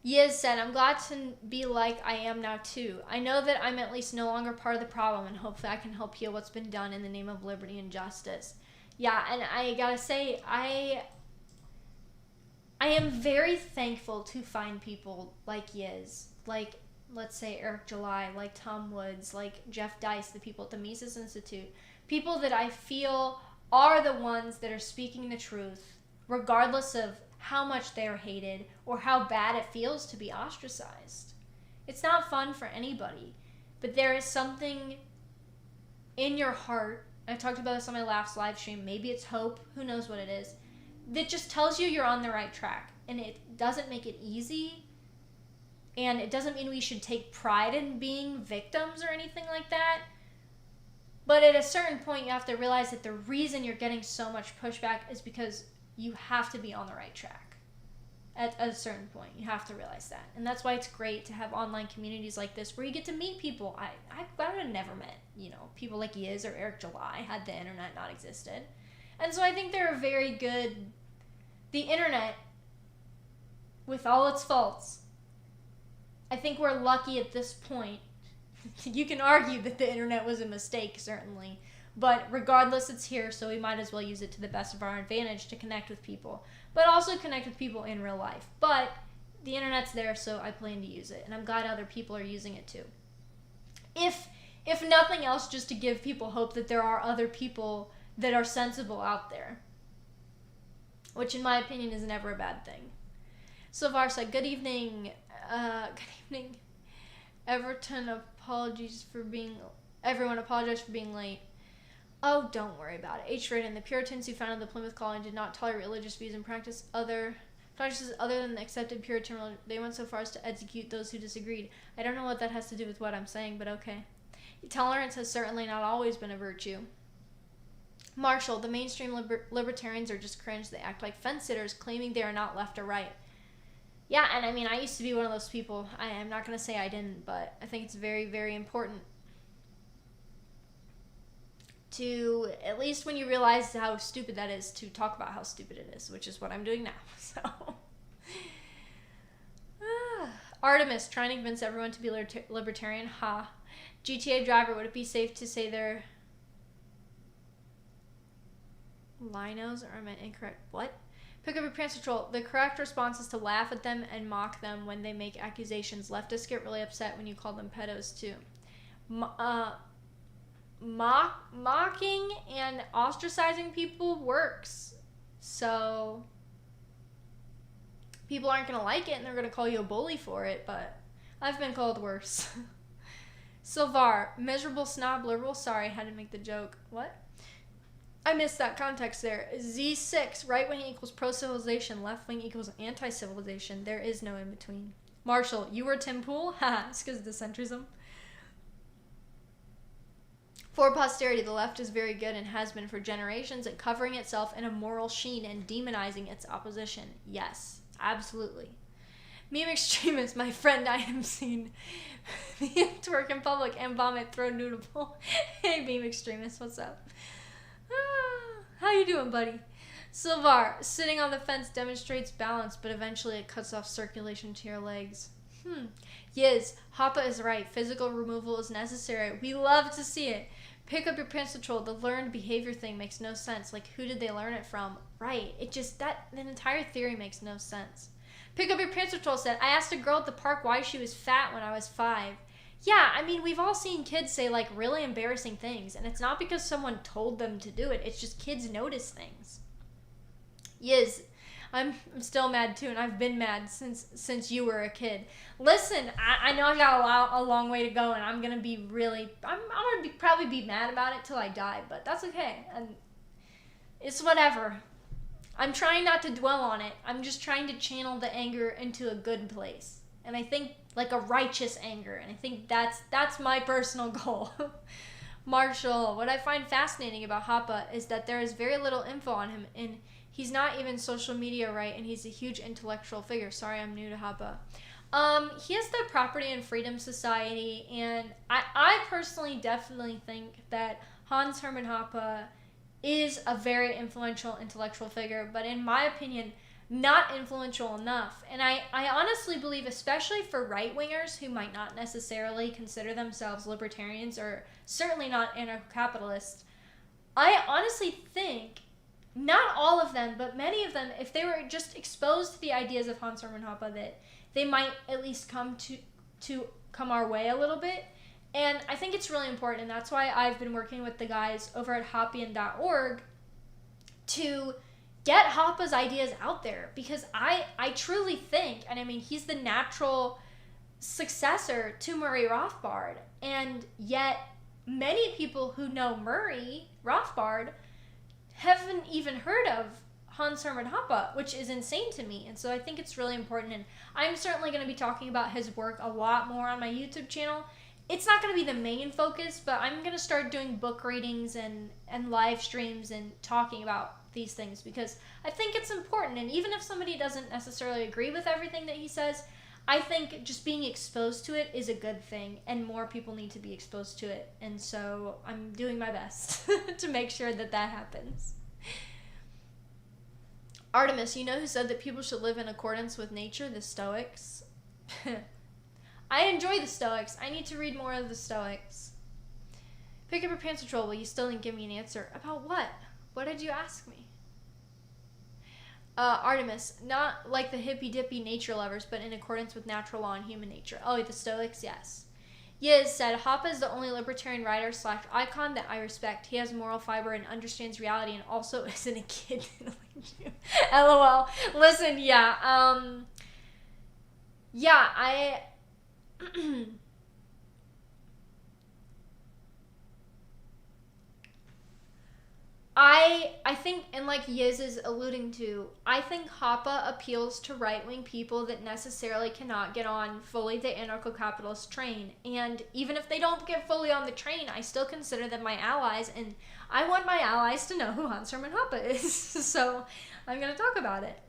Yiz said, I'm glad to be like I am now too. I know that I'm at least no longer part of the problem, and hopefully I can help heal what's been done in the name of liberty and justice. Yeah, and I gotta say, I am very thankful to find people like Yiz, like, let's say, Eric July, like Tom Woods, like Jeff Dice, the people at the Mises Institute, people that I feel are the ones that are speaking the truth, regardless of how much they're hated or how bad it feels to be ostracized. It's not fun for anybody, but there is something in your heart, I talked about this on my last live stream, maybe it's hope, who knows what it is, that just tells you you're on the right track. And it doesn't make it easy, and it doesn't mean we should take pride in being victims or anything like that. But at a certain point, you have to realize that the reason you're getting so much pushback is because you have to be on the right track. At a certain point, you have to realize that. And that's why it's great to have online communities like this where you get to meet people. I would have never met, people like Yiz or Eric July had the internet not existed. And so I think they're very good. The internet, with all its faults, I think we're lucky at this point. You can argue that the internet was a mistake, certainly. But regardless, it's here, so we might as well use it to the best of our advantage to connect with people. But also connect with people in real life. But the internet's there, so I plan to use it. And I'm glad other people are using it too. If nothing else, just to give people hope that there are other people that are sensible out there. Which, in my opinion, is never a bad thing. Silvar said, good evening. Good evening. Everyone apologized for being late. Oh, don't worry about it. H. Raden, the Puritans who founded the Plymouth Colony did not tolerate religious views and practices other than the accepted Puritan religion. They went so far as to execute those who disagreed. I don't know what that has to do with what I'm saying, but okay. Tolerance has certainly not always been a virtue. Marshall, the mainstream libertarians are just cringe. They act like fence-sitters, claiming they are not left or right. Yeah, and I mean, I used to be one of those people. I'm not going to say I didn't, but I think it's very, very important to, at least when you realize how stupid that is, to talk about how stupid it is, which is what I'm doing now. So, Artemis, trying to convince everyone to be libertarian. Ha. GTA driver, would it be safe to say they're linos, or am I incorrect? What? Pick up your pants control. The correct response is to laugh at them and mock them when they make accusations. Leftists get really upset when you call them pedos too. Mocking and ostracizing people works. So people aren't going to like it and they're going to call you a bully for it, but I've been called worse. Silvar, miserable snob liberal. Sorry, had to make the joke. What? I missed that context there. Z6, right wing equals pro-civilization, left wing equals anti-civilization. There is no in between. Marshall, you were Tim Pool? Haha, it's because of the centrism. For posterity, the left is very good and has been for generations at covering itself in a moral sheen and demonizing its opposition. Yes, absolutely. Meme extremist, my friend, I have seen me twerk in public and vomit, throw noodle. Hey, meme extremist, what's up? How you doing, buddy? Silvar, sitting on the fence demonstrates balance, but eventually it cuts off circulation to your legs. Yes, Hoppa is right. Physical removal is necessary. We love to see it. Pick up your pencil troll. The learned behavior thing makes no sense. Like, who did they learn it from? Right. That entire theory makes no sense. Pick up your pencil troll said, I asked a girl at the park why she was fat when I was 5. Yeah, I mean, we've all seen kids say, like, really embarrassing things, and it's not because someone told them to do it. It's just kids notice things. Yes, I'm still mad, too, and I've been mad since you were a kid. Listen, I know I got a long way to go, and I'm going to be really... I'm going to probably be mad about it till I die, but that's okay. And it's whatever. I'm trying not to dwell on it. I'm just trying to channel the anger into a good place. And I think, like, a righteous anger. And I think that's my personal goal. Marshall, what I find fascinating about Hoppa is that there is very little info on him. And he's not even social media right. And he's a huge intellectual figure. Sorry, I'm new to Hoppa. He has the Property and Freedom Society. And I personally definitely think that Hans Hermann Hoppe is a very influential intellectual figure. But in my opinion, not influential enough. And I honestly believe, especially for right-wingers who might not necessarily consider themselves libertarians or certainly not anarcho-capitalists, I honestly think, not all of them, but many of them, if they were just exposed to the ideas of Hans Hermann Hoppe, that they might at least come our way a little bit. And I think it's really important, and that's why I've been working with the guys over at hoppian.org to get Hoppa's ideas out there, because I truly think, and I mean, he's the natural successor to Murray Rothbard, and yet many people who know Murray Rothbard haven't even heard of Hans Hermann Hoppe, which is insane to me. And so I think it's really important, and I'm certainly going to be talking about his work a lot more on my YouTube channel. It's not going to be the main focus, but I'm going to start doing book readings and live streams and talking about these things, because I think it's important. And even if somebody doesn't necessarily agree with everything that he says, I think just being exposed to it is a good thing, and more people need to be exposed to it. And so I'm doing my best to make sure that happens. Artemis, you know who said that people should live in accordance with nature? The Stoics. I enjoy the Stoics. I need to read more of the Stoics. Pick up your pencil troll, but you still didn't give me an answer. About what? What did you ask me? Artemis, not like the hippy-dippy nature lovers, but in accordance with natural law and human nature. Oh, the Stoics, yes. Yiz said, Hoppe is the only libertarian writer / icon that I respect. He has moral fiber and understands reality, and also isn't a kid. LOL. Listen, yeah. I think, and like Yiz is alluding to, I think Hoppe appeals to right-wing people that necessarily cannot get on fully the anarcho-capitalist train. And even if they don't get fully on the train, I still consider them my allies, and I want my allies to know who Hans Hermann Hoppe is. So I'm going to talk about it.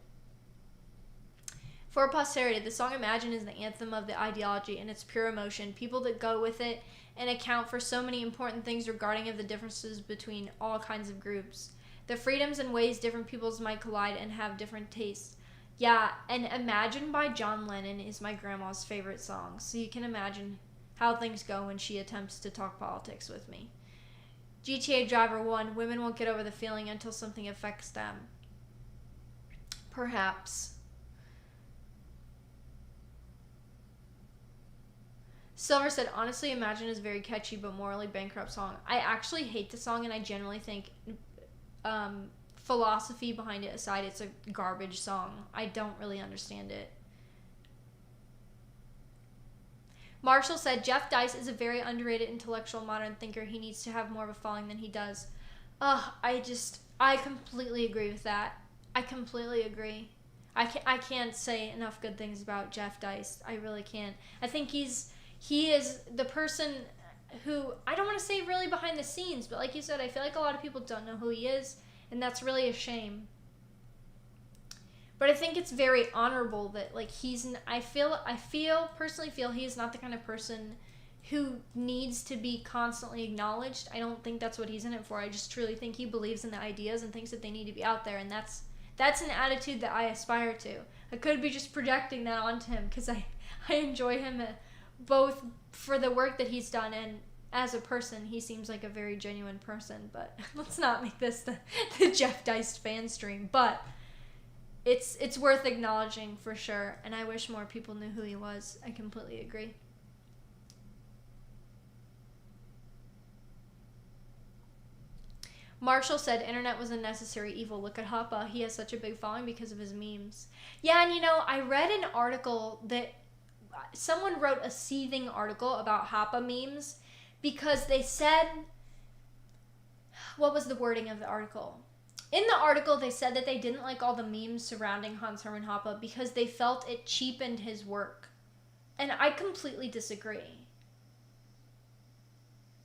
For posterity, the song Imagine is the anthem of the ideology and its pure emotion. People that go with it and account for so many important things regarding of the differences between all kinds of groups. The freedoms and ways different peoples might collide and have different tastes. Yeah, and Imagine by John Lennon is my grandma's favorite song, so you can imagine how things go when she attempts to talk politics with me. GTA Driver 1, women won't get over the feeling until something affects them. Perhaps. Silver said, honestly, Imagine is a very catchy but morally bankrupt song. I actually hate the song, and I generally think, philosophy behind it aside, it's a garbage song. I don't really understand it. Marshall said, Jeff Dice is a very underrated intellectual modern thinker. He needs to have more of a following than he does. I completely agree with that. I completely agree. I can't say enough good things about Jeff Dice. I really can't. I think he is the person who, I don't want to say really behind the scenes, but like you said, I feel like a lot of people don't know who he is, and that's really a shame. But I think it's very honorable that, like, personally feel he's not the kind of person who needs to be constantly acknowledged. I don't think that's what he's in it for. I just truly think he believes in the ideas and thinks that they need to be out there, and that's an attitude that I aspire to. I could be just projecting that onto him because I enjoy him both for the work that he's done and as a person. He seems like a very genuine person, but let's not make this the Jeff Deist fan stream. But it's worth acknowledging for sure, and I wish more people knew who he was. I completely agree. Marshall said internet was a necessary evil. Look at Hoppa. He has such a big following because of his memes. Yeah, and I read an article that someone wrote a seething article about Hoppa memes because they said, what was the wording of the article? In the article, they said that they didn't like all the memes surrounding Hans Hermann Hoppe because they felt it cheapened his work. And I completely disagree.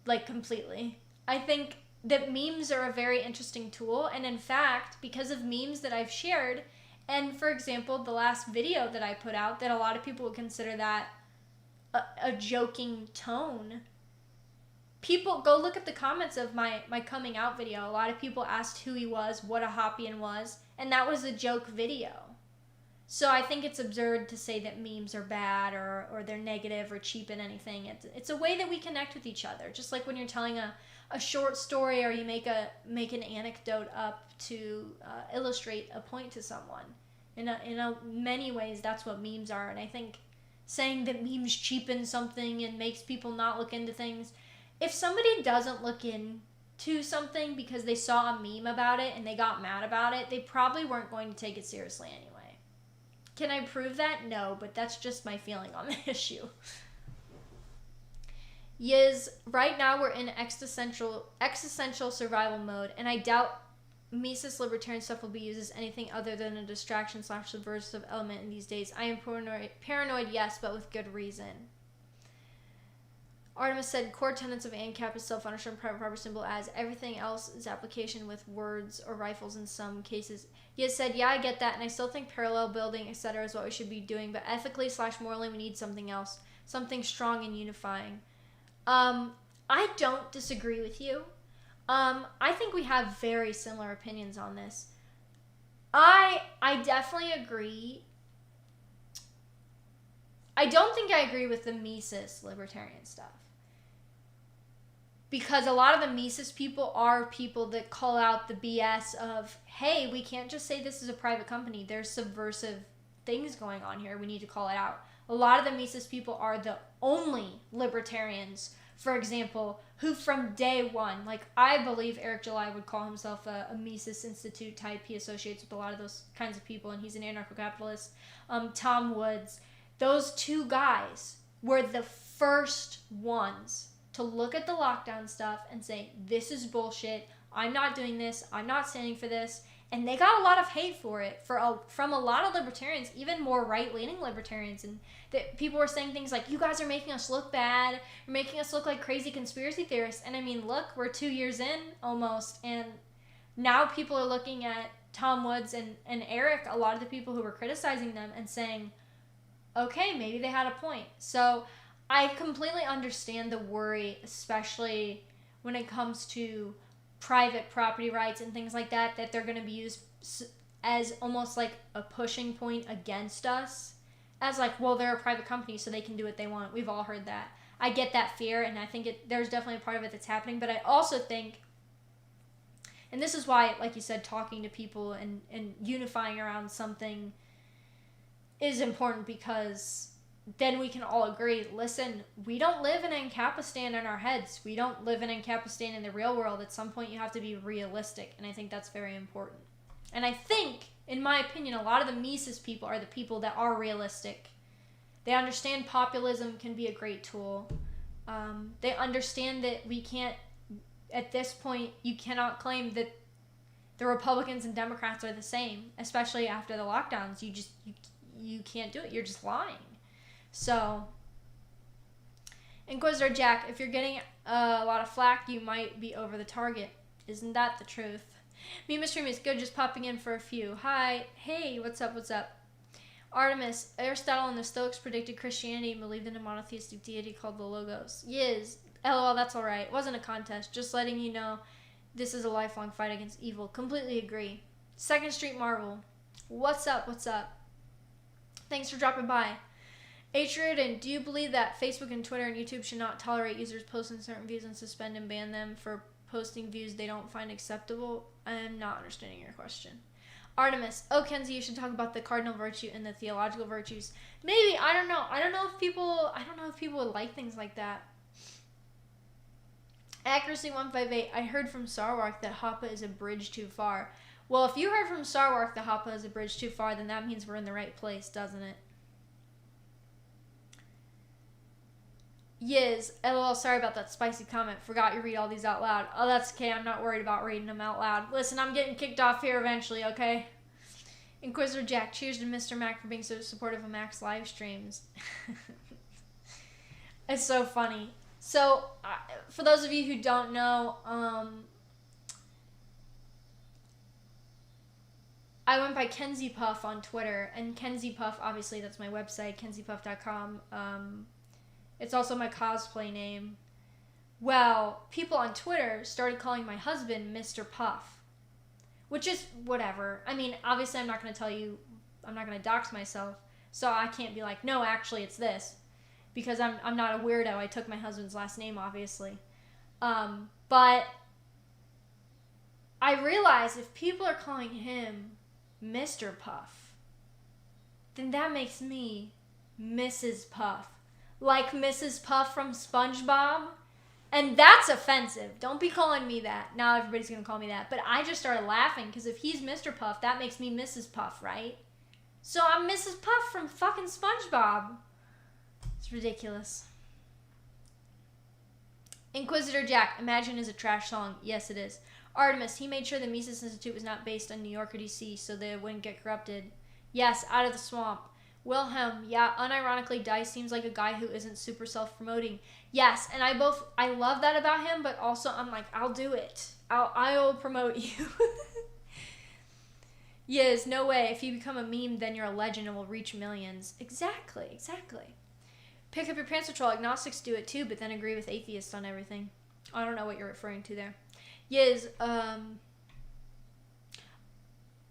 Like, completely. I think that memes are a very interesting tool, and in fact, because of memes that I've shared, and for example, the last video that I put out, that a lot of people would consider that a joking tone. People, go look at the comments of my coming out video. A lot of people asked who he was, what a Hoppian was, and that was a joke video. So I think it's absurd to say that memes are bad or they're negative or cheapen anything. It's a way that we connect with each other. Just like when you're telling a short story or you make an anecdote up to illustrate a point to someone. In many ways, that's what memes are. And I think saying that memes cheapen something and makes people not look into things, if somebody doesn't look into something because they saw a meme about it and they got mad about it, they probably weren't going to take it seriously anyway. Can I prove that? No, but that's just my feeling on the issue. Yiz, right now we're in existential survival mode, and I doubt Mises libertarian stuff will be used as anything other than a distraction / subversive element in these days. I am paranoid, yes, but with good reason. Artemis said, core tenets of ANCAP is self-understood private property symbol as everything else is application with words or rifles in some cases. He has said, yeah, I get that, and I still think parallel building, etc. is what we should be doing, but ethically / morally we need something else, something strong and unifying. I don't disagree with you. I think we have very similar opinions on this. I definitely agree. I don't think I agree with the Mises libertarian stuff. Because a lot of the Mises people are people that call out the BS of, hey, we can't just say this is a private company. There's subversive things going on here. We need to call it out. A lot of the Mises people are the only libertarians, for example, who from day one, like I believe Eric July would call himself a Mises Institute type. He associates with a lot of those kinds of people, and he's an anarcho-capitalist. Tom Woods. Those two guys were the first ones to look at the lockdown stuff and say, this is bullshit. I'm not doing this. I'm not standing for this. And they got a lot of hate for it from a lot of libertarians, even more right-leaning libertarians. And that people were saying things like, you guys are making us look bad. You're making us look like crazy conspiracy theorists. And I mean, look, we're 2 years in almost. And now people are looking at Tom Woods and Eric, a lot of the people who were criticizing them, and saying, okay, maybe they had a point. So I completely understand the worry, especially when it comes to private property rights and things like that they're going to be used as almost like a pushing point against us. As like, well, they're a private company, so they can do what they want. We've all heard that. I get that fear, and I think there's definitely a part of it that's happening. But I also think, and this is why, like you said, talking to people and unifying around something is important, because then we can all agree, listen, we don't live in Ancapistan in our heads. We don't live in Ancapistan in the real world. At some point, you have to be realistic, and I think that's very important. And I think, in my opinion, a lot of the Mises people are the people that are realistic. They understand populism can be a great tool. They understand that we can't, at this point, you cannot claim that the Republicans and Democrats are the same, especially after the lockdowns. You can't do it. You're just lying. So, Inquisitor Jack, if you're getting a lot of flack, you might be over the target. Isn't that the truth? Meme Stream is good, just popping in for a few. Hi. Hey, what's up? Artemis, Aristotle and the Stoics predicted Christianity and believed in a monotheistic deity called the Logos. Yes. LOL, that's alright. It wasn't a contest. Just letting you know this is a lifelong fight against evil. Completely agree. Second Street Marvel. What's up? What's up? Thanks for dropping by. H. Riordan, do you believe that Facebook and Twitter and YouTube should not tolerate users posting certain views and suspend and ban them for posting views they don't find acceptable? I'm not understanding your question. Artemis, oh Kenzie, you should talk about the cardinal virtue and the theological I don't know. I don't know if people would like things like that. Accuracy 158. I heard from Sarwark that Hoppa is a bridge too far. Well, if you heard from Sarwark that Hoppa is a bridge too far, then that means we're in the right place, doesn't it? Yiz, LOL, sorry about that spicy comment. Forgot you read all these out loud. Oh, that's okay. I'm not worried about reading them out loud. Listen, I'm getting kicked off here eventually, okay? Inquisitor Jack, cheers to Mr. Mac for being so supportive of Mac's live streams. It's so funny. So, for those of you who don't know, I went by Kenzie Puff on Twitter, and Kenzie Puff, obviously, that's my website, kenziepuff.com. It's also my cosplay name. Well, people on Twitter started calling my husband Mr. Puff, which is whatever. I mean, obviously, I'm not going to tell you, I'm not going to dox myself, so I can't be like, no, actually, it's this. Because I'm not a weirdo. I took my husband's last name, obviously. But I realize if people are calling him Mr. Puff, then that makes me Mrs. Puff. Like Mrs. Puff from SpongeBob. And that's offensive. Don't be calling me that. Now everybody's going to call me that. But I just started laughing because if he's Mr. Puff, that makes me Mrs. Puff, right? So I'm Mrs. Puff from fucking SpongeBob. It's ridiculous. Inquisitor Jack, Imagine is a trash song. Yes, it is. Artemis, he made sure the Mises Institute was not based on New York or DC so they wouldn't get corrupted. Yes, out of the swamp. Wilhelm, yeah, unironically, Dice seems like a guy who isn't super self-promoting. Yes, and I love that about him, but also I'm like, I'll do it. I'll promote you. Yes, no way. If you become a meme, then you're a legend and will reach millions. Exactly. Pick up your pants patrol. Agnostics do it too, but then agree with atheists on everything. I don't know what you're referring to there. Yes,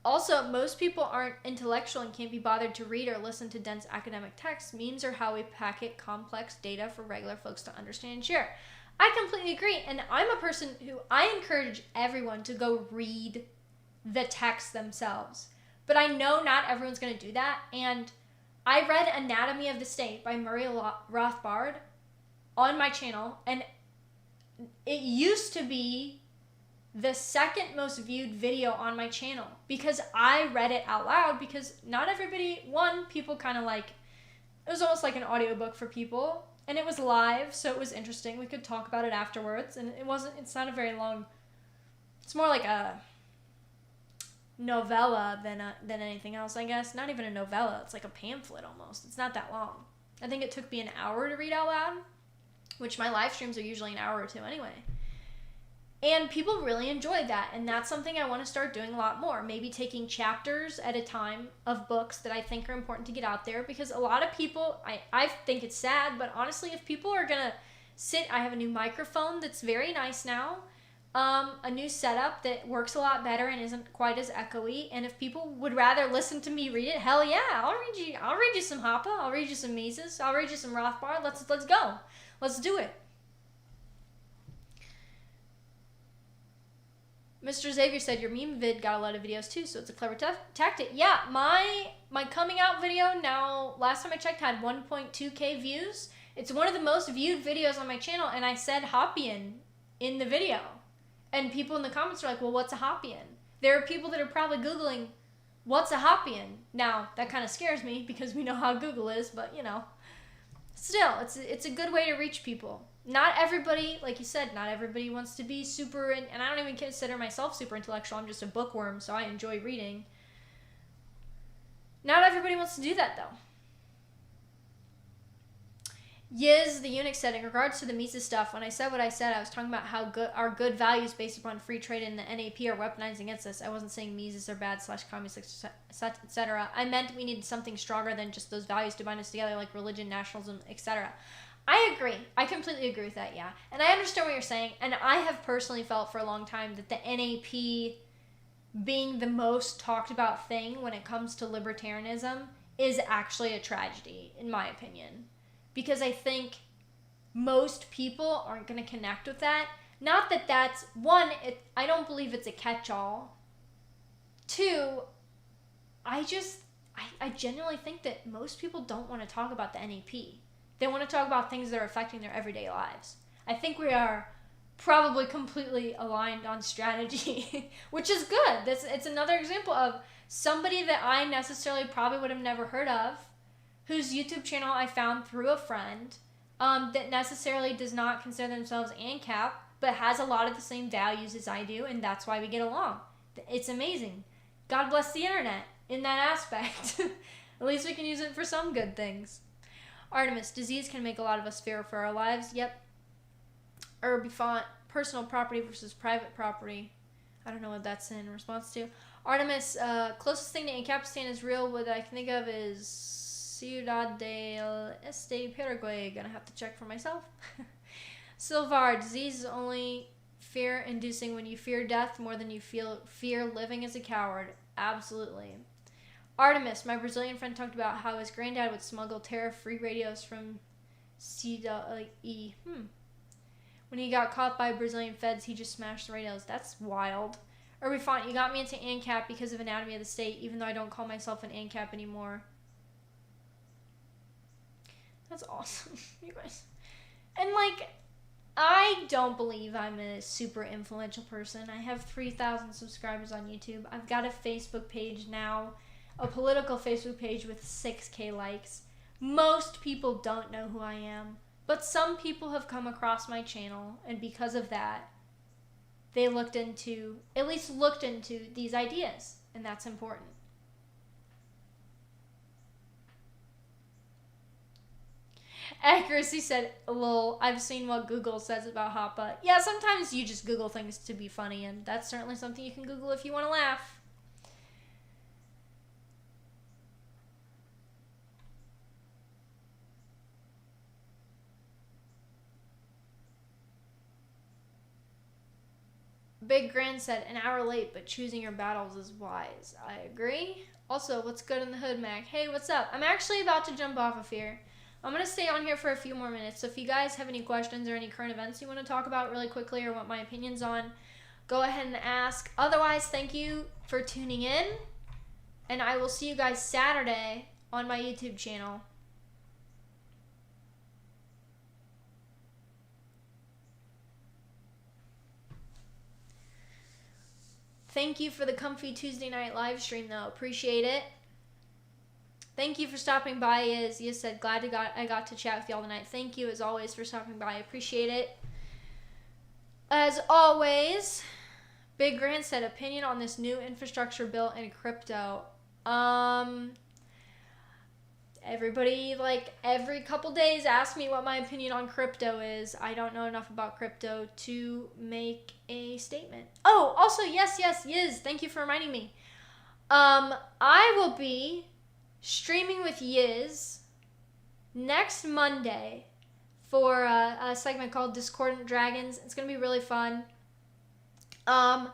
also, most people aren't intellectual and can't be bothered to read or listen to dense academic texts. Memes are how we packet complex data for regular folks to understand and share. I completely agree, and I'm a person who I encourage everyone to go read the text themselves. But I know not everyone's going to do that, and I read Anatomy of the State by Murray Rothbard on my channel, and it used to be the second most viewed video on my channel because I read it out loud because not everybody, people kind of like, it was almost like an audiobook for people, and it was live, so it was interesting. We could talk about it afterwards, and it's not a very long, it's more like a novella than anything else, I guess. Not even a novella, it's like a pamphlet almost. It's not that long. I think it took me an hour to read out loud, which my live streams are usually an hour or two anyway. And people really enjoyed that, and that's something I want to start doing a lot more. Maybe taking chapters at a time of books that I think are important to get out there, because a lot of people, I think it's sad, but honestly, if people are going to sit, I have a new microphone that's very nice now, a new setup that works a lot better and isn't quite as echoey, and if people would rather listen to me read it, hell yeah, I'll read you some Hoppe, I'll read you some Mises, I'll read you some Rothbard, let's go. Let's do it. Mr. Xavier said, your meme vid got a lot of videos too, so it's a clever tactic. Yeah, my coming out video now, last time I checked, had 1.2k views. It's one of the most viewed videos on my channel, and I said Hoppian in the video. And people in the comments are like, well, what's a Hoppian? There are people that are probably Googling, what's a Hoppian? Now, that kind of scares me because we know how Google is, but you know. Still, it's a good way to reach people. Not everybody, like you said, not everybody wants to be super, and I don't even consider myself super intellectual. I'm just a bookworm, so I enjoy reading. Not everybody wants to do that, though. Yiz, the eunuch, said, in regards to the Mises stuff, when I said what I said, I was talking about how good our good values based upon free trade and the NAP are weaponized against us. I wasn't saying Mises are bad / communist, etc. I meant we needed something stronger than just those values to bind us together, like religion, nationalism, etc. I agree. I completely agree with that, yeah. And I understand what you're saying, and I have personally felt for a long time that the NAP being the most talked about thing when it comes to libertarianism is actually a tragedy, in my opinion. Because I think most people aren't going to connect with that. Not that that's, one, I don't believe it's a catch-all. Two, I genuinely think that most people don't want to talk about the NAP. They want to talk about things that are affecting their everyday lives. I think we are probably completely aligned on strategy, which is good. It's another example of somebody that I necessarily probably would have never heard of, whose YouTube channel I found through a friend, that necessarily does not consider themselves ANCAP, but has a lot of the same values as I do, and that's why we get along. It's amazing. God bless the internet in that aspect. At least we can use it for some good things. Artemis, disease can make a lot of us fear for our lives. Yep. Herbifont, personal property versus private property. I don't know what that's in response to. Artemis, closest thing to ANCAPistan is real. What I can think of is Ciudad del Este, Paraguay. Gonna have to check for myself. Silvar, disease is only fear-inducing when you fear death more than you fear living as a coward. Absolutely. Artemis, my Brazilian friend, talked about how his granddad would smuggle tariff-free radios from CE. When he got caught by Brazilian feds, he just smashed the radios. That's wild. Herbifont, you got me into ANCAP because of Anatomy of the State, even though I don't call myself an ANCAP anymore. That's awesome, you guys. And, like, I don't believe I'm a super influential person. I have 3,000 subscribers on YouTube. I've got a Facebook page now, a political Facebook page with 6K likes. Most people don't know who I am, but some people have come across my channel, and because of that, they at least looked into these ideas, and that's important. Accuracy said, lol, I've seen what Google says about hot butt. Yeah, sometimes you just Google things to be funny, and that's certainly something you can Google if you want to laugh. Big Grand said, an hour late, but choosing your battles is wise. I agree. Also, what's good in the hood, Mac? Hey, what's up? I'm actually about to jump off of here. I'm going to stay on here for a few more minutes, so if you guys have any questions or any current events you want to talk about really quickly or want my opinions on, go ahead and ask. Otherwise, thank you for tuning in, and I will see you guys Saturday on my YouTube channel. Thank you for the comfy Tuesday night live stream, though. Appreciate it. Thank you for stopping by. As you said, glad I got to chat with y'all tonight. Thank you, as always, for stopping by. I appreciate it. As always, Big Grand said, opinion on this new infrastructure bill and crypto. Everybody, like, every couple days asks me what my opinion on crypto is. I don't know enough about crypto to make a statement. Oh, also, yes, Yiz. Thank you for reminding me. I will be streaming with Yiz next Monday for a segment called Discordant Dragons. It's going to be really fun. I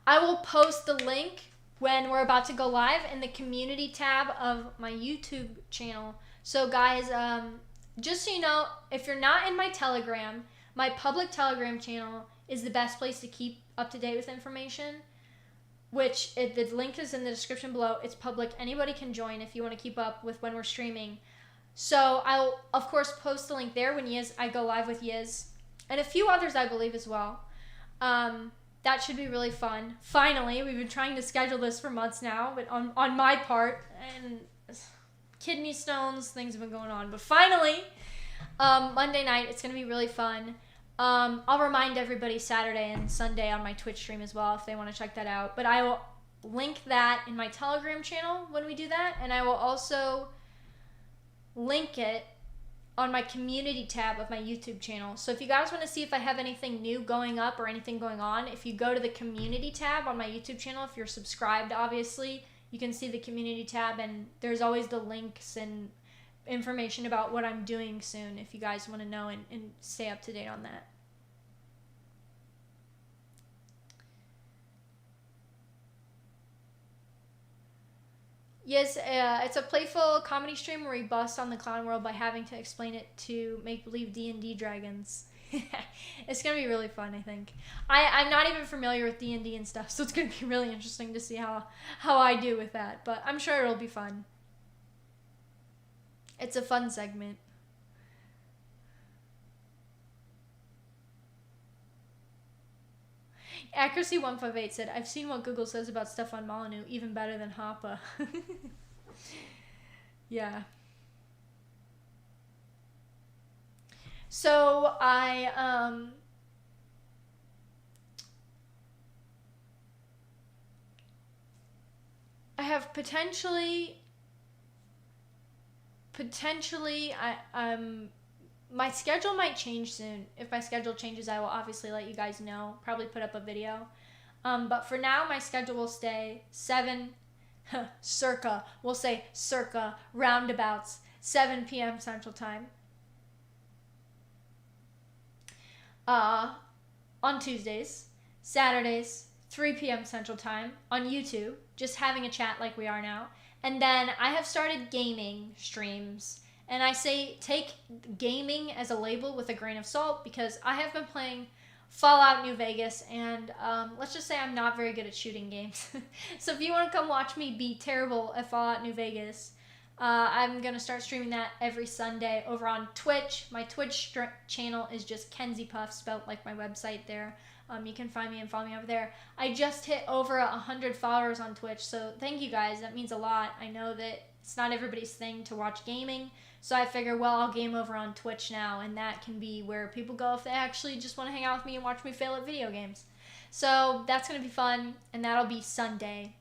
will post the link when we're about to go live in the community tab of my YouTube channel. So guys, just so you know, if you're not in my Telegram, my public Telegram channel is the best place to keep up to date with information, the link is in the description below. It's public. Anybody can join if you want to keep up with when we're streaming. So I'll, of course, post the link there when I go live with Yiz. And a few others, I believe, as well. That should be really fun. Finally, we've been trying to schedule this for months now, but on my part, and kidney stones, things have been going on. But finally, Monday night, it's going to be really fun. I'll remind everybody Saturday and Sunday on my Twitch stream as well if they want to check that out. But I will link that in my Telegram channel when we do that, and I will also link it on my community tab of my YouTube channel. So if you guys want to see if I have anything new going up or anything going on, if you go to the community tab on my YouTube channel, if you're subscribed, obviously, you can see the community tab, and there's always the links and information about what I'm doing soon if you guys want to know and stay up to date on that. Yes, it's a playful comedy stream where we bust on the clown world by having to explain it to make-believe D&D dragons. It's going to be really fun, I think. I'm not even familiar with D&D and stuff, so it's going to be really interesting to see how I do with that. But I'm sure it'll be fun. It's a fun segment. Accuracy 158 said, I've seen what Google says about Stefan Molyneux, even better than Hoppe. Yeah. So I have potentially my schedule might change soon. If my schedule changes, I will obviously let you guys know. Probably put up a video. But for now, my schedule will stay circa roundabouts 7 p.m. Central Time. On Tuesdays, Saturdays, 3 p.m. Central Time on YouTube, just having a chat like we are now. And then I have started gaming streams. And I say take gaming as a label with a grain of salt because I have been playing Fallout New Vegas, and let's just say I'm not very good at shooting games. So if you want to come watch me be terrible at Fallout New Vegas, I'm going to start streaming that every Sunday over on Twitch. My Twitch channel is just Kenzie Puff, spelled like my website there. You can find me and follow me over there. I just hit over 100 followers on Twitch, so thank you guys. That means a lot. I know that it's not everybody's thing to watch gaming, so I figure, well, I'll game over on Twitch now, and that can be where people go if they actually just want to hang out with me and watch me fail at video games. So that's going to be fun, and that'll be Sunday,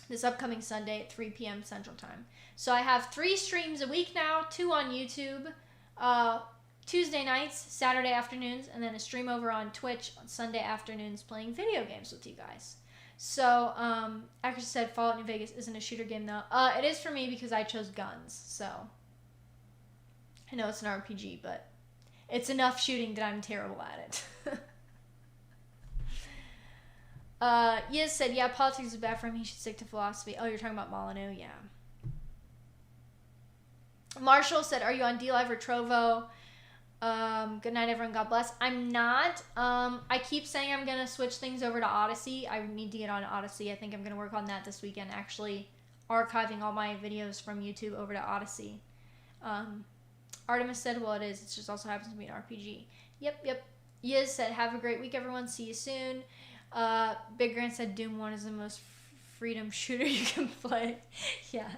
this upcoming Sunday at 3 p.m. Central Time. So I have 3 streams a week now, 2 on YouTube, Tuesday nights, Saturday afternoons, and then a stream over on Twitch on Sunday afternoons playing video games with you guys. So, Accuracy said Fallout New Vegas isn't a shooter game though. It is for me because I chose guns, so. I know it's an RPG, but it's enough shooting that I'm terrible at it. Yes said, yeah, politics is bad for him. He should stick to philosophy. Oh, you're talking about Molyneux? Yeah. Marshall said, are you on DLive or Trovo? Good night, everyone. God bless. I'm not. I keep saying I'm going to switch things over to Odyssey. I need to get on Odyssey. I think I'm going to work on that this weekend, actually archiving all my videos from YouTube over to Odyssey. Artemis said, well, it is. It just also happens to be an RPG. Yep. Yiz said, have a great week, everyone. See you soon. Big Grant said, Doom 1 is the most freedom shooter you can play. Yeah.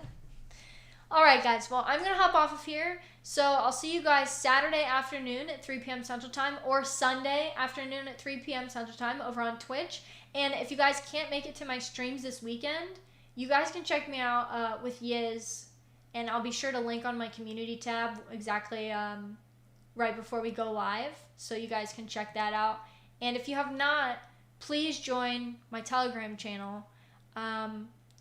Alright, guys. Well, I'm going to hop off of here. So I'll see you guys Saturday afternoon at 3 p.m. Central Time or Sunday afternoon at 3 p.m. Central Time over on Twitch. And if you guys can't make it to my streams this weekend, you guys can check me out with Yiz. And I'll be sure to link on my community tab exactly right before we go live. So you guys can check that out. And if you have not, please join my Telegram channel.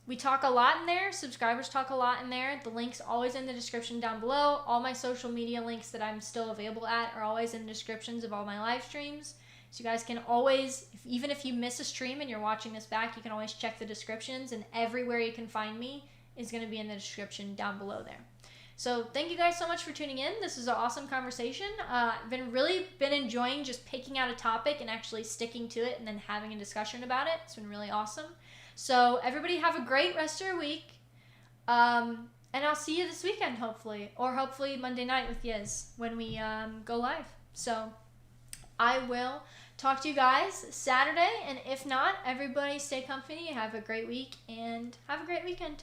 We talk a lot in there. Subscribers talk a lot in there. The link's always in the description down below. All my social media links that I'm still available at are always in the descriptions of all my live streams. So you guys can always, even if you miss a stream and you're watching this back, you can always check the descriptions, and everywhere you can find me is going to be in the description down below there. So thank you guys so much for tuning in. This was an awesome conversation. I've really been enjoying just picking out a topic and actually sticking to it and then having a discussion about it. It's been really awesome. So everybody have a great rest of your week. And I'll see you this weekend, hopefully. Or hopefully Monday night with Yiz when we go live. So I will talk to you guys Saturday. And if not, everybody stay comfy. Have a great week and have a great weekend.